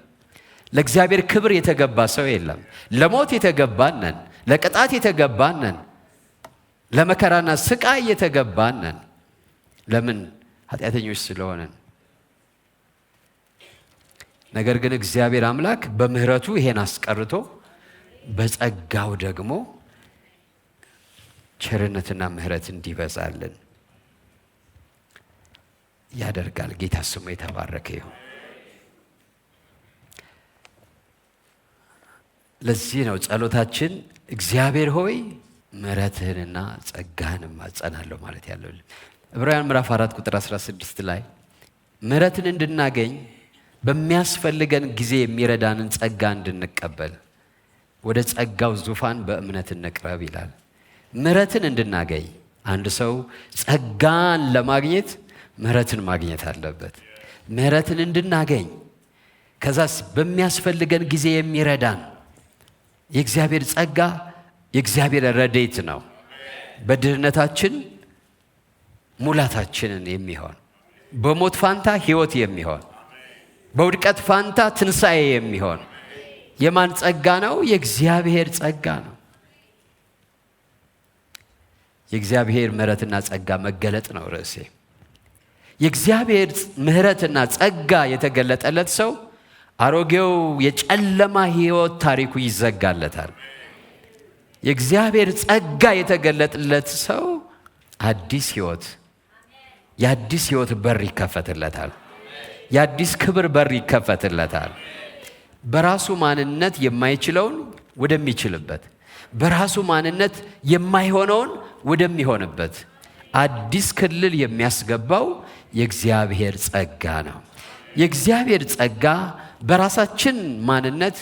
ለእግዚአብሔር ክብር የተገባ ሰው የለም። ለሞት የተገባነን፣ ለቅጣት የተገባነን፣ ለመከራና ስቃይ የተገባነን። ለምን? ኃጢአተኞች ስለሆነን። ነገር ግን እግዚአብሔር አምላክ በምሕረቱ ይሄን አስቀርቶ በጸጋው ደግሞ ቸርነትና ምሕረት እንዲበዛልን ያደርጋል። ጌታ ስሙ የተባረከ ይሁን። ለዚህ ነው ጸሎታችን እግዚአብሔር ሆይ ምሕረትህንና ጸጋህን እማጸናለሁ ማለት ያለው። ዕብራውያን ምዕራፍ 4 ቁጥር 16 ላይ ምሕረትን እንድናገኝ በሚያስፈልገን ጊዜ የሚረዳንን ጸጋ እንድንቀበል ወደ ጸጋው ዙፋን በእምነት እንቅረብ ይላል። ምሕረትን እንድናገኝ አንድ ሰው ጸጋን ለማግኘት ምሕረትን ማግኘት አለበት። ምሕረትን እንድናገኝ ከዛስ በሚያስፈልገን ጊዜ የሚረዳን የእግዚአብሔር ጸጋ የእግዚአብሔር ረድኤት ነው። በድህነታችን ሙላታችንን የሚሆን፣ በሞት ፋንታ ሕይወት የሚሆን፣ በውድቀት ፋንታ ትንሣኤ የሚሆን የማን ጸጋ ነው? የእግዚአብሔር ጸጋ ነው። የእግዚአብሔር ምሕረትና ጸጋ መገለጥ ነው ርዕሴ። የእግዚአብሔር ምሕረትና ጸጋ የተገለጠለት ሰው አሮጌው የጨለማ ሕይወት ታሪኩ ይዘጋለታል። የእግዚአብሔር ጸጋ የተገለጠለት ሰው አዲስ ሕይወት፣ የአዲስ ሕይወት በር ይከፈትለታል። የአዲስ ክብር በር ይከፈትለታል። በራሱ ማንነት የማይችለውን ወደሚችልበት፣ በራሱ ማንነት የማይሆነውን ወደሚሆንበት አዲስ ክልል የሚያስገባው የእግዚአብሔር ጸጋ ነው። የእግዚአብሔር ጸጋ በራሳችን ማንነት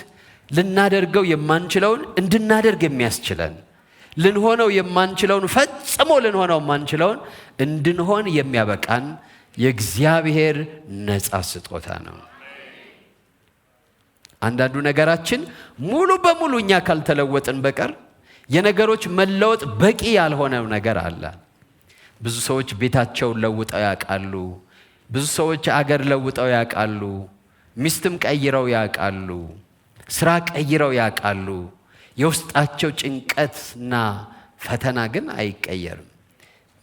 ልናደርገው የማንችለውን እንድናደርግ የሚያስችለን፣ ልንሆነው የማንችለውን ፈጽሞ ልንሆነው የማንችለውን እንድንሆን የሚያበቃን የእግዚአብሔር ነፃ ስጦታ ነው። አንዳንዱ ነገራችን ሙሉ በሙሉ እኛ ካልተለወጥን በቀር የነገሮች መለወጥ በቂ ያልሆነው ነገር አለ። ብዙ ሰዎች ቤታቸውን ለውጠው ያውቃሉ። ብዙ ሰዎች አገር ለውጠው ያውቃሉ። ሚስትም ቀይረው ያውቃሉ። ስራ ቀይረው ያውቃሉ። የውስጣቸው ጭንቀትና ፈተና ግን አይቀየርም።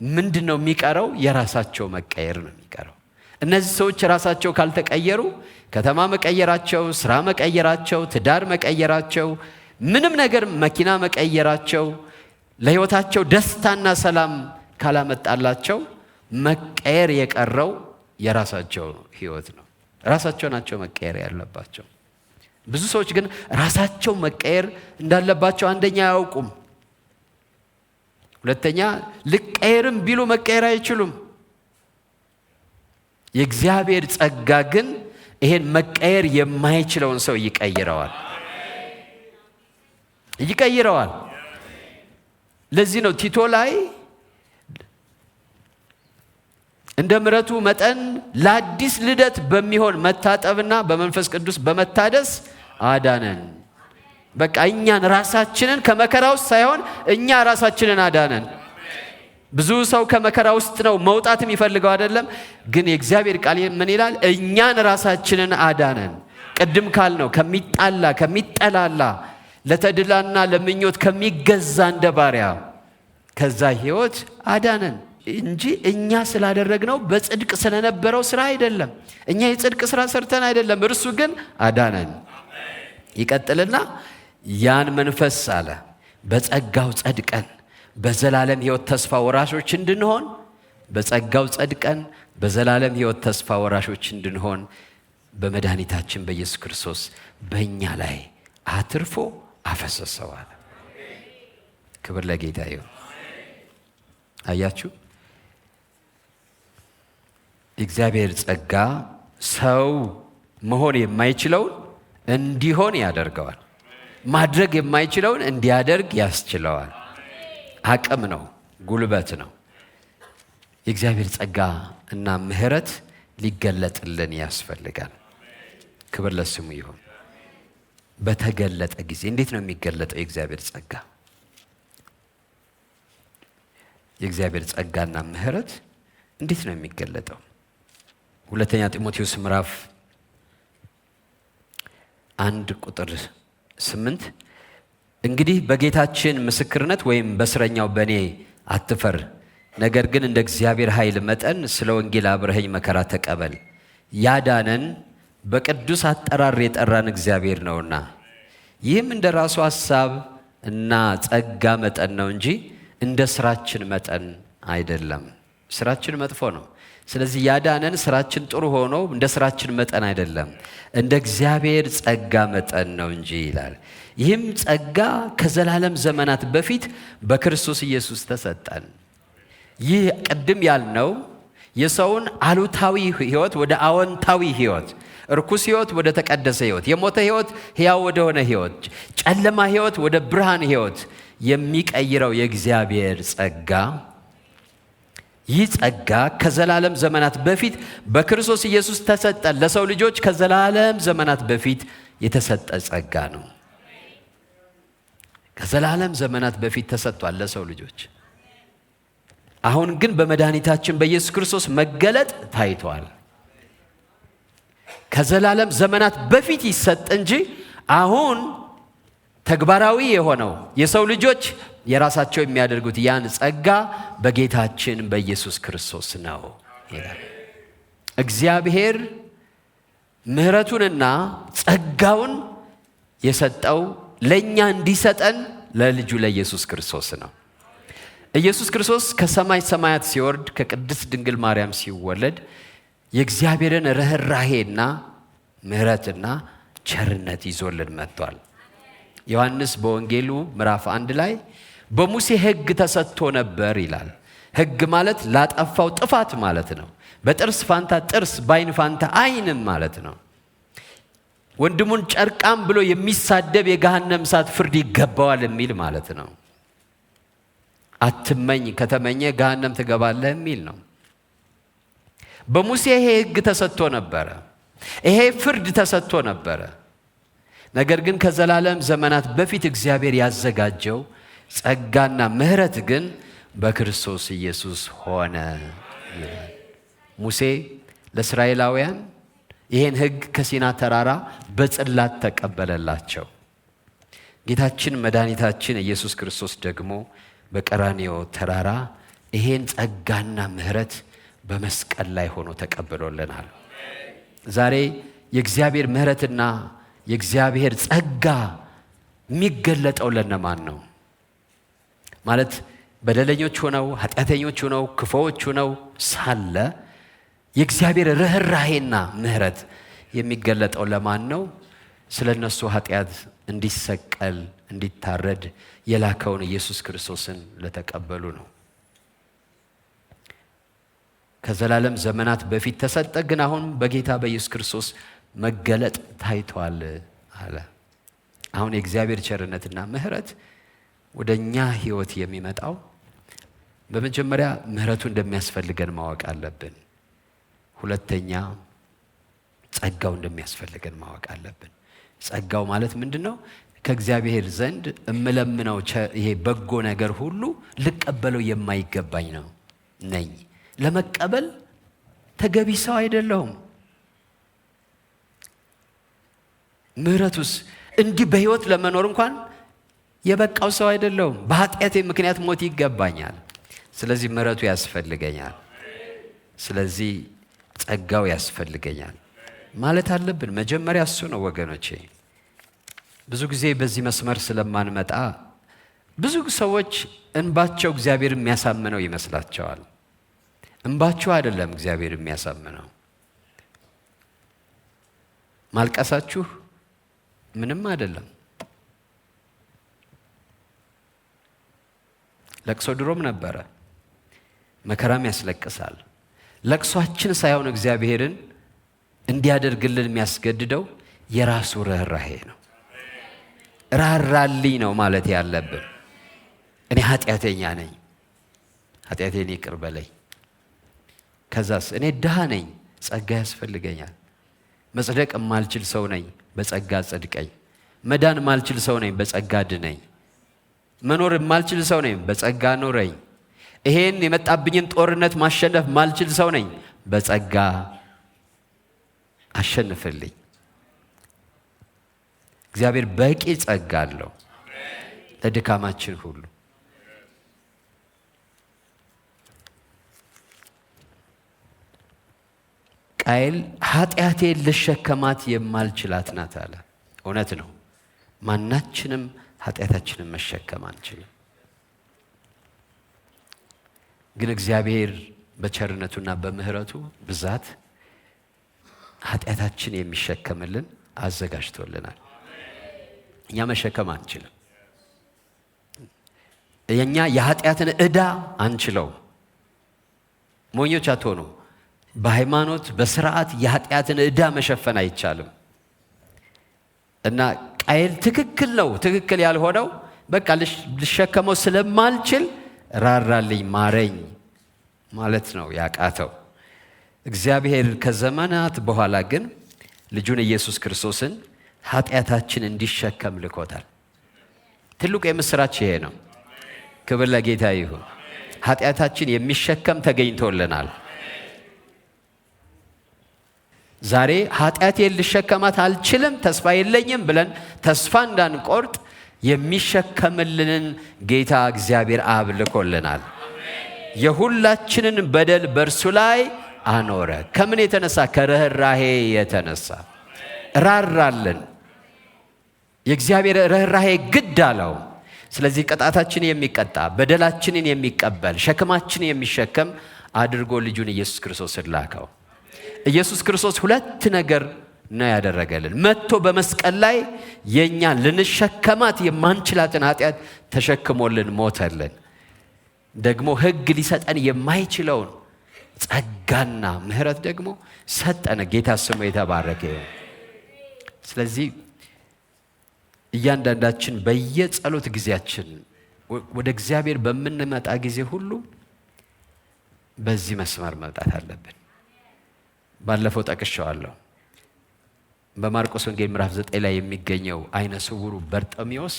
ምንድነው የሚቀረው? የራሳቸው መቀየር ነው የሚቀረው። እነዚህ ሰዎች ራሳቸው ካልተቀየሩ ከተማ መቀየራቸው፣ ስራ መቀየራቸው፣ ትዳር መቀየራቸው፣ ምንም ነገር መኪና መቀየራቸው ለህይወታቸው ደስታና ሰላም ካላመጣላቸው መቀየር የቀረው የራሳቸው ህይወት ነው። ራሳቸው ናቸው መቀየር ያለባቸው። ብዙ ሰዎች ግን ራሳቸው መቀየር እንዳለባቸው አንደኛ አያውቁም፣ ሁለተኛ ልቀየርም ቢሉ መቀየር አይችሉም። የእግዚአብሔር ጸጋ ግን ይሄን መቀየር የማይችለውን ሰው ይቀይረዋል። ለዚህ ነው ቲቶ ላይ እንደ ምሕረቱ መጠን ለአዲስ ልደት በሚሆን መታጠብና በመንፈስ ቅዱስ በመታደስ አዳነን። በቃ እኛን ራሳችንን ከመከራ ውስጥ ሳይሆን እኛ ራሳችንን አዳነን። ብዙ ሰው ከመከራ ውስጥ ነው መውጣት የሚፈልገው አይደለም። ግን የእግዚአብሔር ቃል ምን ይላል? እኛን ራሳችንን አዳነን። ቅድም ካልነው ከሚጣላ ከሚጠላላ ለተድላና ለምኞት ከሚገዛ እንደ ባሪያ ከዛ ህይወት አዳነን እንጂ እኛ ስላደረግነው በጽድቅ ስለነበረው ስራ አይደለም። እኛ የጽድቅ ስራ ሰርተን አይደለም፣ እርሱ ግን አዳነን። ይቀጥልና ያን መንፈስ አለ በጸጋው ጸድቀን በዘላለም ህይወት ተስፋ ወራሾች እንድንሆን፣ በጸጋው ጸድቀን በዘላለም ህይወት ተስፋ ወራሾች እንድንሆን በመድኃኒታችን በኢየሱስ ክርስቶስ በእኛ ላይ አትርፎ አፈሰሰዋል። ክብር ለጌታ ይሁን። አያችሁ፣ የእግዚአብሔር ጸጋ ሰው መሆን የማይችለውን እንዲሆን ያደርገዋል። ማድረግ የማይችለውን እንዲያደርግ ያስችለዋል። አቅም ነው፣ ጉልበት ነው። የእግዚአብሔር ጸጋ እና ምሕረት ሊገለጥልን ያስፈልጋል። ክብር ለስሙ ይሁን። በተገለጠ ጊዜ እንዴት ነው የሚገለጠው የእግዚአብሔር ጸጋ? የእግዚአብሔር ጸጋና ምሕረት እንዴት ነው የሚገለጠው? ሁለተኛ ጢሞቴዎስ ምዕራፍ 1:8 እንግዲህ በጌታችን ምስክርነት ወይም በስረኛው በእኔ አትፈር፣ ነገር ግን እንደ እግዚአብሔር ኃይል መጠን ስለ ወንጌል አብረኸኝ መከራ ተቀበል። ያዳነን በቅዱስ አጠራር የጠራን እግዚአብሔር ነውና፣ ይህም እንደ ራሱ ሐሳብ እና ጸጋ መጠን ነው እንጂ እንደ ስራችን መጠን አይደለም። ስራችን መጥፎ ነው። ስለዚህ ያዳነን ስራችን ጥሩ ሆኖ እንደ ስራችን መጠን አይደለም፣ እንደ እግዚአብሔር ጸጋ መጠን ነው እንጂ ይላል። ይህም ጸጋ ከዘላለም ዘመናት በፊት በክርስቶስ ኢየሱስ ተሰጠን። ይህ ቅድም ያልነው የሰውን አሉታዊ ህይወት ወደ አዎንታዊ ህይወት፣ እርኩስ ህይወት ወደ ተቀደሰ ህይወት፣ የሞተ ህይወት ሕያው ወደ ሆነ ህይወት፣ ጨለማ ህይወት ወደ ብርሃን ህይወት የሚቀይረው የእግዚአብሔር ጸጋ፣ ይህ ጸጋ ከዘላለም ዘመናት በፊት በክርስቶስ ኢየሱስ ተሰጠን። ለሰው ልጆች ከዘላለም ዘመናት በፊት የተሰጠ ጸጋ ነው። ከዘላለም ዘመናት በፊት ተሰጥቷል ለሰው ልጆች። አሁን ግን በመድኃኒታችን በኢየሱስ ክርስቶስ መገለጥ ታይቷል። ከዘላለም ዘመናት በፊት ይሰጥ እንጂ አሁን ተግባራዊ የሆነው የሰው ልጆች የራሳቸው የሚያደርጉት ያን ጸጋ በጌታችን በኢየሱስ ክርስቶስ ነው ይላል። እግዚአብሔር ምሕረቱንና ጸጋውን የሰጠው ለእኛ እንዲሰጠን ለልጁ ለኢየሱስ ክርስቶስ ነው። ኢየሱስ ክርስቶስ ከሰማይ ሰማያት ሲወርድ ከቅድስት ድንግል ማርያም ሲወለድ የእግዚአብሔርን ርኅራኄና ምሕረትና ቸርነት ይዞልን መጥቷል። ዮሐንስ በወንጌሉ ምዕራፍ 1 ላይ በሙሴ ሕግ ተሰጥቶ ነበር ይላል። ሕግ ማለት ላጠፋው ጥፋት ማለት ነው። በጥርስ ፋንታ ጥርስ፣ በዓይን ፋንታ ዓይን ማለት ነው። ወንድሙን ጨርቃም ብሎ የሚሳደብ የገሃነም እሳት ፍርድ ይገባዋል የሚል ማለት ነው። አትመኝ፣ ከተመኘ ገሃነም ትገባለህ የሚል ነው። በሙሴ ይሄ ሕግ ተሰጥቶ ነበረ። ይሄ ፍርድ ተሰጥቶ ነበረ። ነገር ግን ከዘላለም ዘመናት በፊት እግዚአብሔር ያዘጋጀው ጸጋና ምሕረት ግን በክርስቶስ ኢየሱስ ሆነ ይላል። ሙሴ ለእስራኤላውያን ይሄን ሕግ ከሲና ተራራ በጽላት ተቀበለላቸው። ጌታችን መድኃኒታችን ኢየሱስ ክርስቶስ ደግሞ በቀራንዮ ተራራ ይሄን ጸጋና ምሕረት በመስቀል ላይ ሆኖ ተቀብሎልናል። ዛሬ የእግዚአብሔር ምሕረትና የእግዚአብሔር ጸጋ የሚገለጠው ለነማን ነው? ማለት በደለኞች ሆነው ኃጢአተኞች ሆነው ክፉዎች ሆነው ሳለ የእግዚአብሔር ርኅራኄና ምሕረት የሚገለጠው ለማን ነው? ስለ እነሱ ኃጢአት እንዲሰቀል እንዲታረድ የላከውን ኢየሱስ ክርስቶስን ለተቀበሉ ነው። ከዘላለም ዘመናት በፊት ተሰጠ፣ ግን አሁን በጌታ በኢየሱስ ክርስቶስ መገለጥ ታይቷል አለ። አሁን የእግዚአብሔር ቸርነትና ምሕረት ወደኛ ሕይወት የሚመጣው በመጀመሪያ ምሕረቱ እንደሚያስፈልገን ማወቅ አለብን። ሁለተኛ ጸጋው እንደሚያስፈልገን ማወቅ አለብን። ጸጋው ማለት ምንድነው? ከእግዚአብሔር ዘንድ እምለምነው ይሄ በጎ ነገር ሁሉ ልቀበለው የማይገባኝ ነው ነኝ። ለመቀበል ተገቢ ሰው አይደለሁም። ምሕረቱስ እንዲህ በሕይወት ለመኖር እንኳን የበቃው ሰው አይደለሁም። በኃጢአቴ ምክንያት ሞት ይገባኛል። ስለዚህ ምሕረቱ ያስፈልገኛል። ስለዚህ ጸጋው ያስፈልገኛል ማለት አለብን። መጀመሪያ እሱ ነው ወገኖቼ። ብዙ ጊዜ በዚህ መስመር ስለማንመጣ ብዙ ሰዎች እንባቸው እግዚአብሔር የሚያሳምነው ይመስላቸዋል። እንባችሁ አይደለም እግዚአብሔር የሚያሳምነው። ማልቀሳችሁ ምንም አይደለም። ለቅሶ ድሮም ነበረ፣ መከራም ያስለቅሳል። ለቅሷችን ሳይሆን እግዚአብሔርን እንዲያደርግልን የሚያስገድደው የራሱ ርኅራኄ ነው። ራራልኝ ነው ማለት ያለብን። እኔ ኃጢአተኛ ነኝ፣ ኃጢአቴን ይቅር በለኝ። ከዛስ እኔ ድሃ ነኝ፣ ጸጋ ያስፈልገኛል። መጽደቅ የማልችል ሰው ነኝ፣ በጸጋ ጸድቀኝ። መዳን የማልችል ሰው ነኝ፣ በጸጋ ድነኝ። መኖር የማልችል ሰው ነኝ፣ በጸጋ ኖረኝ። ይሄን የመጣብኝን ጦርነት ማሸነፍ ማልችል ሰው ነኝ፣ በጸጋ አሸንፍልኝ። እግዚአብሔር በቂ ጸጋ አለው ለድካማችን ሁሉ። ቃየል ኃጢአቴን ልሸከማት የማልችላት ናት አለ። እውነት ነው። ማናችንም ኃጢአታችንን መሸከም አንችልም። ግን እግዚአብሔር በቸርነቱና በምሕረቱ ብዛት ኃጢአታችን የሚሸከምልን አዘጋጅቶልናል። እኛ መሸከም አንችልም። የኛ የኃጢአትን ዕዳ አንችለው። ሞኞች አትሆኑ። በሃይማኖት በስርዓት የኃጢአትን ዕዳ መሸፈን አይቻልም። እና ቃየል ትክክል ነው። ትክክል ያልሆነው በቃ ልሸከመው ስለማልችል ራራልኝ ማረኝ ማለት ነው ያቃተው። እግዚአብሔር ከዘመናት በኋላ ግን ልጁን ኢየሱስ ክርስቶስን ኃጢአታችን እንዲሸከም ልኮታል። ትልቁ የምስራች ይሄ ነው። ክብር ለጌታ ይሁን። ኃጢአታችን የሚሸከም ተገኝቶልናል። ዛሬ ኃጢአቴን ልሸከማት አልችልም፣ ተስፋ የለኝም ብለን ተስፋ እንዳንቆርጥ የሚሸከምልንን ጌታ እግዚአብሔር አብ ልኮልናል። የሁላችንን በደል በእርሱ ላይ አኖረ። ከምን የተነሳ? ከርኅራኄ የተነሳ ራራልን። የእግዚአብሔር ርኅራኄ ግድ አለው። ስለዚህ ቅጣታችን የሚቀጣ በደላችንን የሚቀበል ሸክማችንን የሚሸከም አድርጎ ልጁን ኢየሱስ ክርስቶስን ላከው። ኢየሱስ ክርስቶስ ሁለት ነገር ነው ያደረገልን። መጥቶ በመስቀል ላይ የኛ ልንሸከማት የማንችላትን ኃጢአት ተሸክሞልን ሞተልን። ደግሞ ሕግ ሊሰጠን የማይችለውን ጸጋና ምሕረት ደግሞ ሰጠን። ጌታ ስሙ የተባረከ ይሁን። ስለዚህ እያንዳንዳችን በየጸሎት ጊዜያችን ወደ እግዚአብሔር በምንመጣ ጊዜ ሁሉ በዚህ መስመር መምጣት አለብን። ባለፈው ጠቅሼዋለሁ። በማርቆስ ወንጌል ምዕራፍ 9 ላይ የሚገኘው አይነ ስውሩ በርጤሜዎስ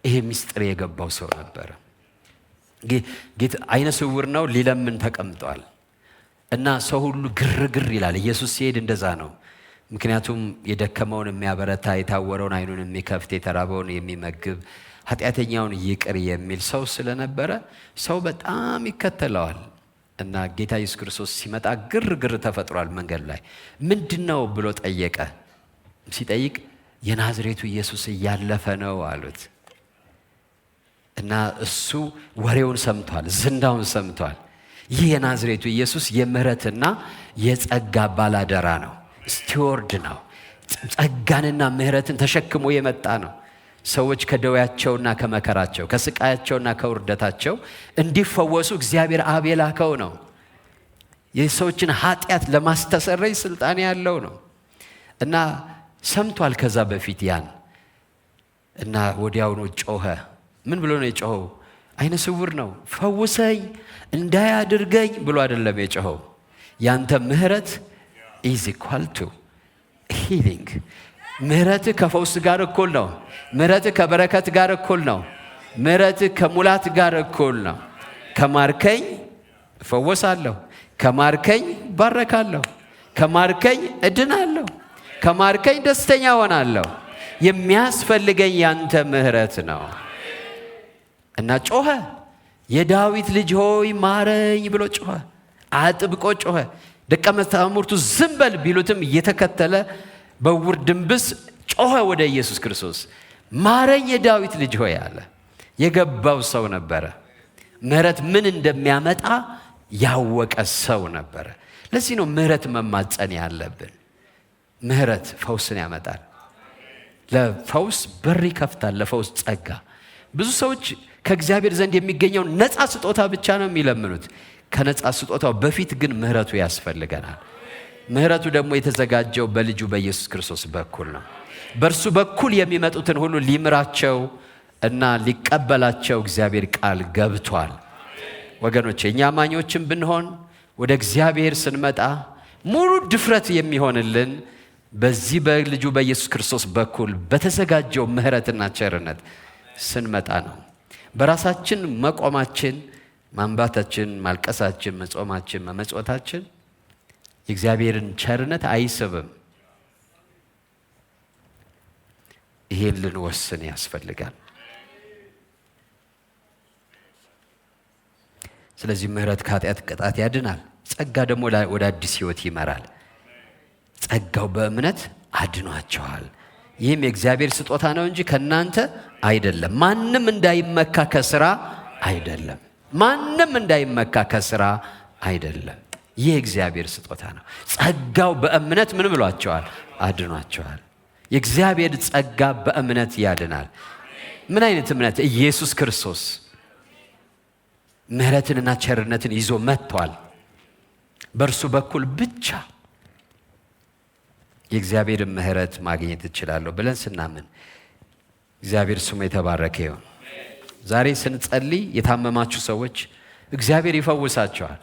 ይሄ ምስጢር የገባው ሰው ነበር። ጌታ አይነ ስውር ነው፣ ሊለምን ተቀምጧል እና ሰው ሁሉ ግርግር ይላል። ኢየሱስ ሲሄድ እንደዛ ነው። ምክንያቱም የደከመውን የሚያበረታ፣ የታወረውን አይኑን የሚከፍት፣ የተራበውን የሚመግብ፣ ኃጢአተኛውን ይቅር የሚል ሰው ስለነበረ ሰው በጣም ይከተለዋል። እና ጌታ ኢየሱስ ክርስቶስ ሲመጣ ግርግር ተፈጥሯል መንገድ ላይ። ምንድነው ብሎ ጠየቀ። ሲጠይቅ የናዝሬቱ ኢየሱስ እያለፈ ነው አሉት። እና እሱ ወሬውን ሰምቷል፣ ዝናውን ሰምቷል። ይህ የናዝሬቱ ኢየሱስ የምህረትና የጸጋ ባላደራ ነው፣ ስቲወርድ ነው። ጸጋንና ምህረትን ተሸክሞ የመጣ ነው። ሰዎች ከደዌያቸውና ከመከራቸው ከስቃያቸውና ከውርደታቸው እንዲፈወሱ እግዚአብሔር አብ የላከው ነው። የሰዎችን ኃጢአት ለማስተሰረይ ስልጣን ያለው ነው። እና ሰምቷል ከዛ በፊት ያን እና ወዲያውኑ ጮኸ። ምን ብሎ ነው የጮኸው? አይነ ስውር ነው፣ ፈውሰኝ እንዳያድርገኝ ብሎ አይደለም የጮኸው። ያንተ ምህረት is equal to healing። ምህረት ከፈውስ ጋር እኩል ነው። ምህረት ከበረከት ጋር እኩል ነው። ምህረት ከሙላት ጋር እኩል ነው። ከማርከኝ እፈወሳለሁ፣ ከማርከኝ ባረካለሁ፣ ከማርከኝ እድናለሁ፣ ከማርከኝ ደስተኛ ሆናለሁ። የሚያስፈልገኝ ያንተ ምህረት ነው። እና ጮኸ። የዳዊት ልጅ ሆይ ማረኝ ብሎ ጮኸ፣ አጥብቆ ጮኸ። ደቀ መዛሙርቱ ዝም በል ቢሉትም እየተከተለ በውር ድንብስ ጮኸ ወደ ኢየሱስ ክርስቶስ። ማረኝ የዳዊት ልጅ ሆይ አለ። የገባው ሰው ነበረ። ምህረት ምን እንደሚያመጣ ያወቀ ሰው ነበረ። ለዚህ ነው ምህረት መማጸን ያለብን። ምህረት ፈውስን ያመጣል። ለፈውስ በር ይከፍታል። ለፈውስ ጸጋ። ብዙ ሰዎች ከእግዚአብሔር ዘንድ የሚገኘው ነፃ ስጦታ ብቻ ነው የሚለምኑት። ከነፃ ስጦታው በፊት ግን ምህረቱ ያስፈልገናል። ምህረቱ ደግሞ የተዘጋጀው በልጁ በኢየሱስ ክርስቶስ በኩል ነው። በእርሱ በኩል የሚመጡትን ሁሉ ሊምራቸው እና ሊቀበላቸው እግዚአብሔር ቃል ገብቷል። ወገኖቼ እኛ አማኞችም ብንሆን ወደ እግዚአብሔር ስንመጣ ሙሉ ድፍረት የሚሆንልን በዚህ በልጁ በኢየሱስ ክርስቶስ በኩል በተዘጋጀው ምህረትና ቸርነት ስንመጣ ነው። በራሳችን መቆማችን፣ ማንባታችን፣ ማልቀሳችን፣ መጾማችን፣ መመጽወታችን የእግዚአብሔርን ቸርነት አይስብም። ይሄን ልንወስን ያስፈልጋል። ስለዚህ ምህረት ከኃጢአት ቅጣት ያድናል። ጸጋ ደግሞ ወደ አዲስ ሕይወት ይመራል። ጸጋው በእምነት አድኗቸዋል። ይህም የእግዚአብሔር ስጦታ ነው እንጂ ከእናንተ አይደለም፣ ማንም እንዳይመካ ከስራ አይደለም። ማንም እንዳይመካ ከስራ አይደለም። ይህ የእግዚአብሔር ስጦታ ነው። ጸጋው በእምነት ምን ብሏቸዋል? አድኗቸዋል። የእግዚአብሔር ጸጋ በእምነት ያድናል። ምን አይነት እምነት? ኢየሱስ ክርስቶስ ምህረትንና ቸርነትን ይዞ መጥቷል። በእርሱ በኩል ብቻ የእግዚአብሔር ምህረት ማግኘት እችላለሁ ብለን ስናምን እግዚአብሔር ስሙ የተባረከ ይሁን። ዛሬ ስንጸልይ የታመማችሁ ሰዎች እግዚአብሔር ይፈውሳቸዋል።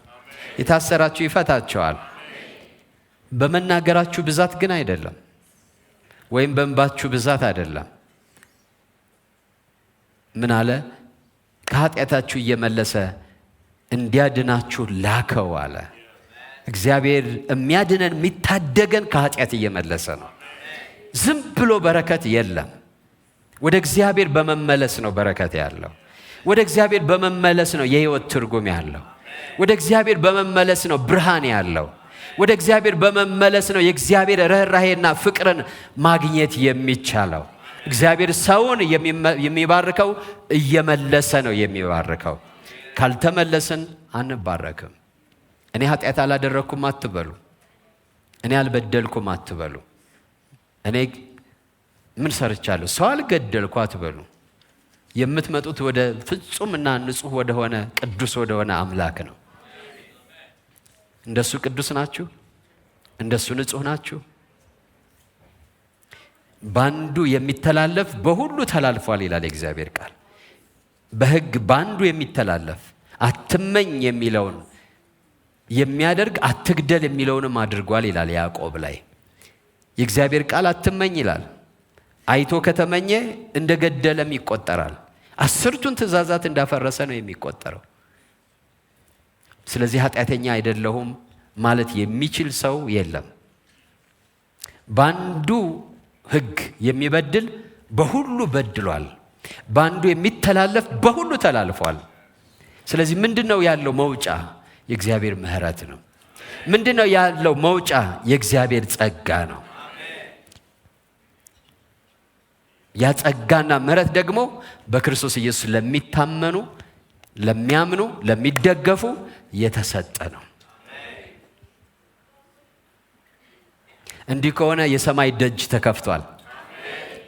የታሰራችሁ ይፈታቸዋል። በመናገራችሁ ብዛት ግን አይደለም፣ ወይም በእንባችሁ ብዛት አይደለም። ምን አለ? ከኃጢአታችሁ እየመለሰ እንዲያድናችሁ ላከው አለ። እግዚአብሔር የሚያድነን የሚታደገን ከኃጢአት እየመለሰ ነው። ዝም ብሎ በረከት የለም። ወደ እግዚአብሔር በመመለስ ነው በረከት ያለው። ወደ እግዚአብሔር በመመለስ ነው የህይወት ትርጉም ያለው። ወደ እግዚአብሔር በመመለስ ነው ብርሃን ያለው። ወደ እግዚአብሔር በመመለስ ነው የእግዚአብሔር ርህራሄና ፍቅርን ማግኘት የሚቻለው። እግዚአብሔር ሰውን የሚባርከው እየመለሰ ነው የሚባርከው። ካልተመለስን አንባረክም። እኔ ኃጢአት አላደረኩም አትበሉ። እኔ አልበደልኩም አትበሉ። እኔ ምን ሰርቻለሁ? ሰው አልገደልኩ አትበሉ። የምትመጡት ወደ ፍጹምና ንጹህ ወደሆነ ቅዱስ ወደሆነ አምላክ ነው። እንደሱ ቅዱስ ናችሁ? እንደሱ ንጹህ ናችሁ? ባንዱ የሚተላለፍ በሁሉ ተላልፏል ይላል እግዚአብሔር ቃል። በሕግ ባንዱ የሚተላለፍ አትመኝ የሚለውን የሚያደርግ አትግደል የሚለውንም አድርጓል ይላል ያዕቆብ ላይ። የእግዚአብሔር ቃል አትመኝ ይላል። አይቶ ከተመኘ እንደገደለም ይቆጠራል። 10ቱን ትእዛዛት እንዳፈረሰ ነው የሚቆጠረው። ስለዚህ ኃጢአተኛ አይደለሁም ማለት የሚችል ሰው የለም። ባንዱ ሕግ የሚበድል በሁሉ በድሏል፣ ባንዱ የሚተላለፍ በሁሉ ተላልፏል። ስለዚህ ምንድነው ያለው መውጫ? የእግዚአብሔር ምሕረት ነው። ምንድነው ያለው መውጫ? የእግዚአብሔር ጸጋ ነው። ያ ጸጋና ምሕረት ደግሞ በክርስቶስ ኢየሱስ ለሚታመኑ፣ ለሚያምኑ፣ ለሚደገፉ የተሰጠ ነው። እንዲህ ከሆነ የሰማይ ደጅ ተከፍቷል።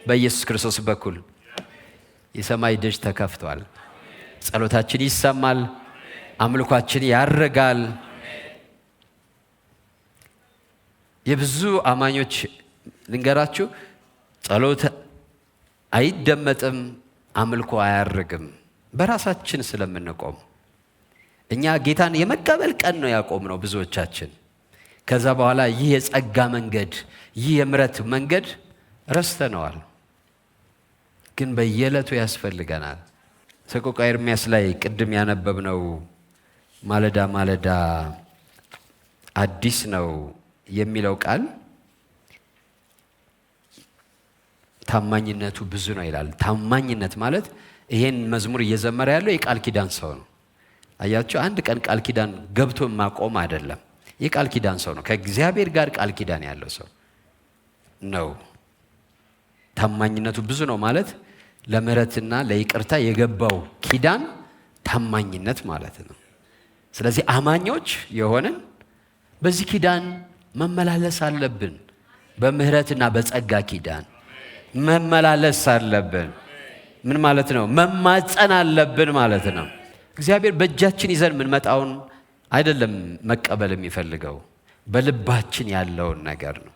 በኢየሱስ ክርስቶስ በኩል የሰማይ ደጅ ተከፍቷል። ጸሎታችን ይሰማል፣ አምልኳችን ያረጋል። የብዙ አማኞች ልንገራችሁ፣ ጸሎት አይደመጥም፣ አምልኮ አያርግም። በራሳችን ስለምንቆም እኛ ጌታን የመቀበል ቀን ነው ያቆምነው ብዙዎቻችን። ከዛ በኋላ ይህ የጸጋ መንገድ፣ ይህ የምሕረት መንገድ ረስተነዋል። ግን በየዕለቱ ያስፈልገናል። ሰቆቃወ ኤርምያስ ላይ ቅድም ያነበብነው ማለዳ ማለዳ አዲስ ነው የሚለው ቃል ታማኝነቱ ብዙ ነው ይላል። ታማኝነት ማለት ይሄን መዝሙር እየዘመረ ያለው የቃል ኪዳን ሰው ነው። አያችሁ፣ አንድ ቀን ቃል ኪዳን ገብቶ ማቆም አይደለም። የቃል ኪዳን ሰው ነው። ከእግዚአብሔር ጋር ቃል ኪዳን ያለው ሰው ነው። ታማኝነቱ ብዙ ነው ማለት ለምሕረትና ለይቅርታ የገባው ኪዳን ታማኝነት ማለት ነው። ስለዚህ አማኞች የሆንን በዚህ ኪዳን መመላለስ አለብን። በምሕረትና በጸጋ ኪዳን መመላለስ አለብን። ምን ማለት ነው? መማጸን አለብን ማለት ነው። እግዚአብሔር በእጃችን ይዘን የምንመጣውን አይደለም መቀበል የሚፈልገው፣ በልባችን ያለውን ነገር ነው።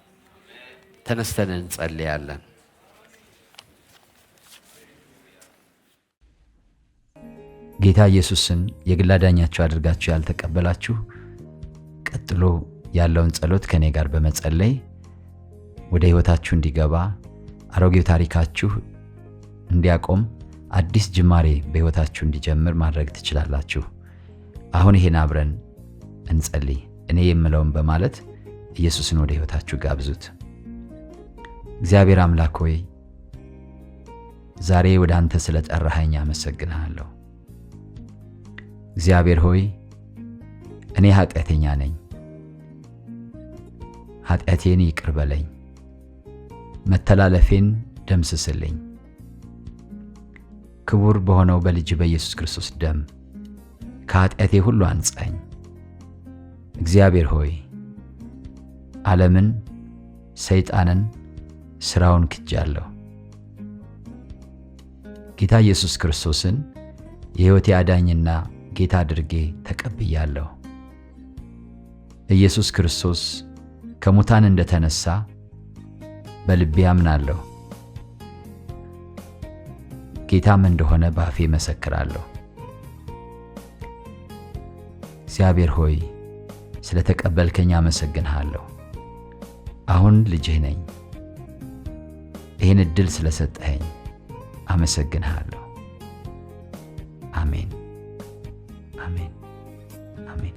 ተነስተን እንጸልያለን። ጌታ ኢየሱስን የግል አዳኛችሁ አድርጋችሁ ያልተቀበላችሁ ቀጥሎ ያለውን ጸሎት ከኔ ጋር በመጸለይ ወደ ሕይወታችሁ እንዲገባ፣ አሮጌው ታሪካችሁ እንዲያቆም፣ አዲስ ጅማሬ በሕይወታችሁ እንዲጀምር ማድረግ ትችላላችሁ። አሁን ይሄን አብረን እንጸልይ። እኔ የምለውን በማለት ኢየሱስን ወደ ሕይወታችሁ ጋብዙት። እግዚአብሔር አምላክ ሆይ ዛሬ ወደ አንተ ስለጠራኸኝ አመሰግንሃለሁ። እግዚአብሔር ሆይ እኔ ኃጢአተኛ ነኝ፣ ኃጢአቴን ይቅር በለኝ፣ መተላለፌን ደምስስልኝ። ክቡር በሆነው በልጅ በኢየሱስ ክርስቶስ ደም ከኃጢአቴ ሁሉ አንጻኝ። እግዚአብሔር ሆይ ዓለምን፣ ሰይጣንን፣ ሥራውን ክጃለሁ። ጌታ ኢየሱስ ክርስቶስን የሕይወቴ አዳኝና ጌታ አድርጌ ተቀብያለሁ። ኢየሱስ ክርስቶስ ከሙታን እንደተነሳ በልቤ አምናለሁ። ጌታም እንደሆነ በአፌ መሰክራለሁ። እግዚአብሔር ሆይ ስለተቀበልከኝ አመሰግንሃለሁ። አሁን ልጅህ ነኝ። ይህን ዕድል ስለሰጠኸኝ አመሰግንሃለሁ። አሜን፣ አሜን፣ አሜን።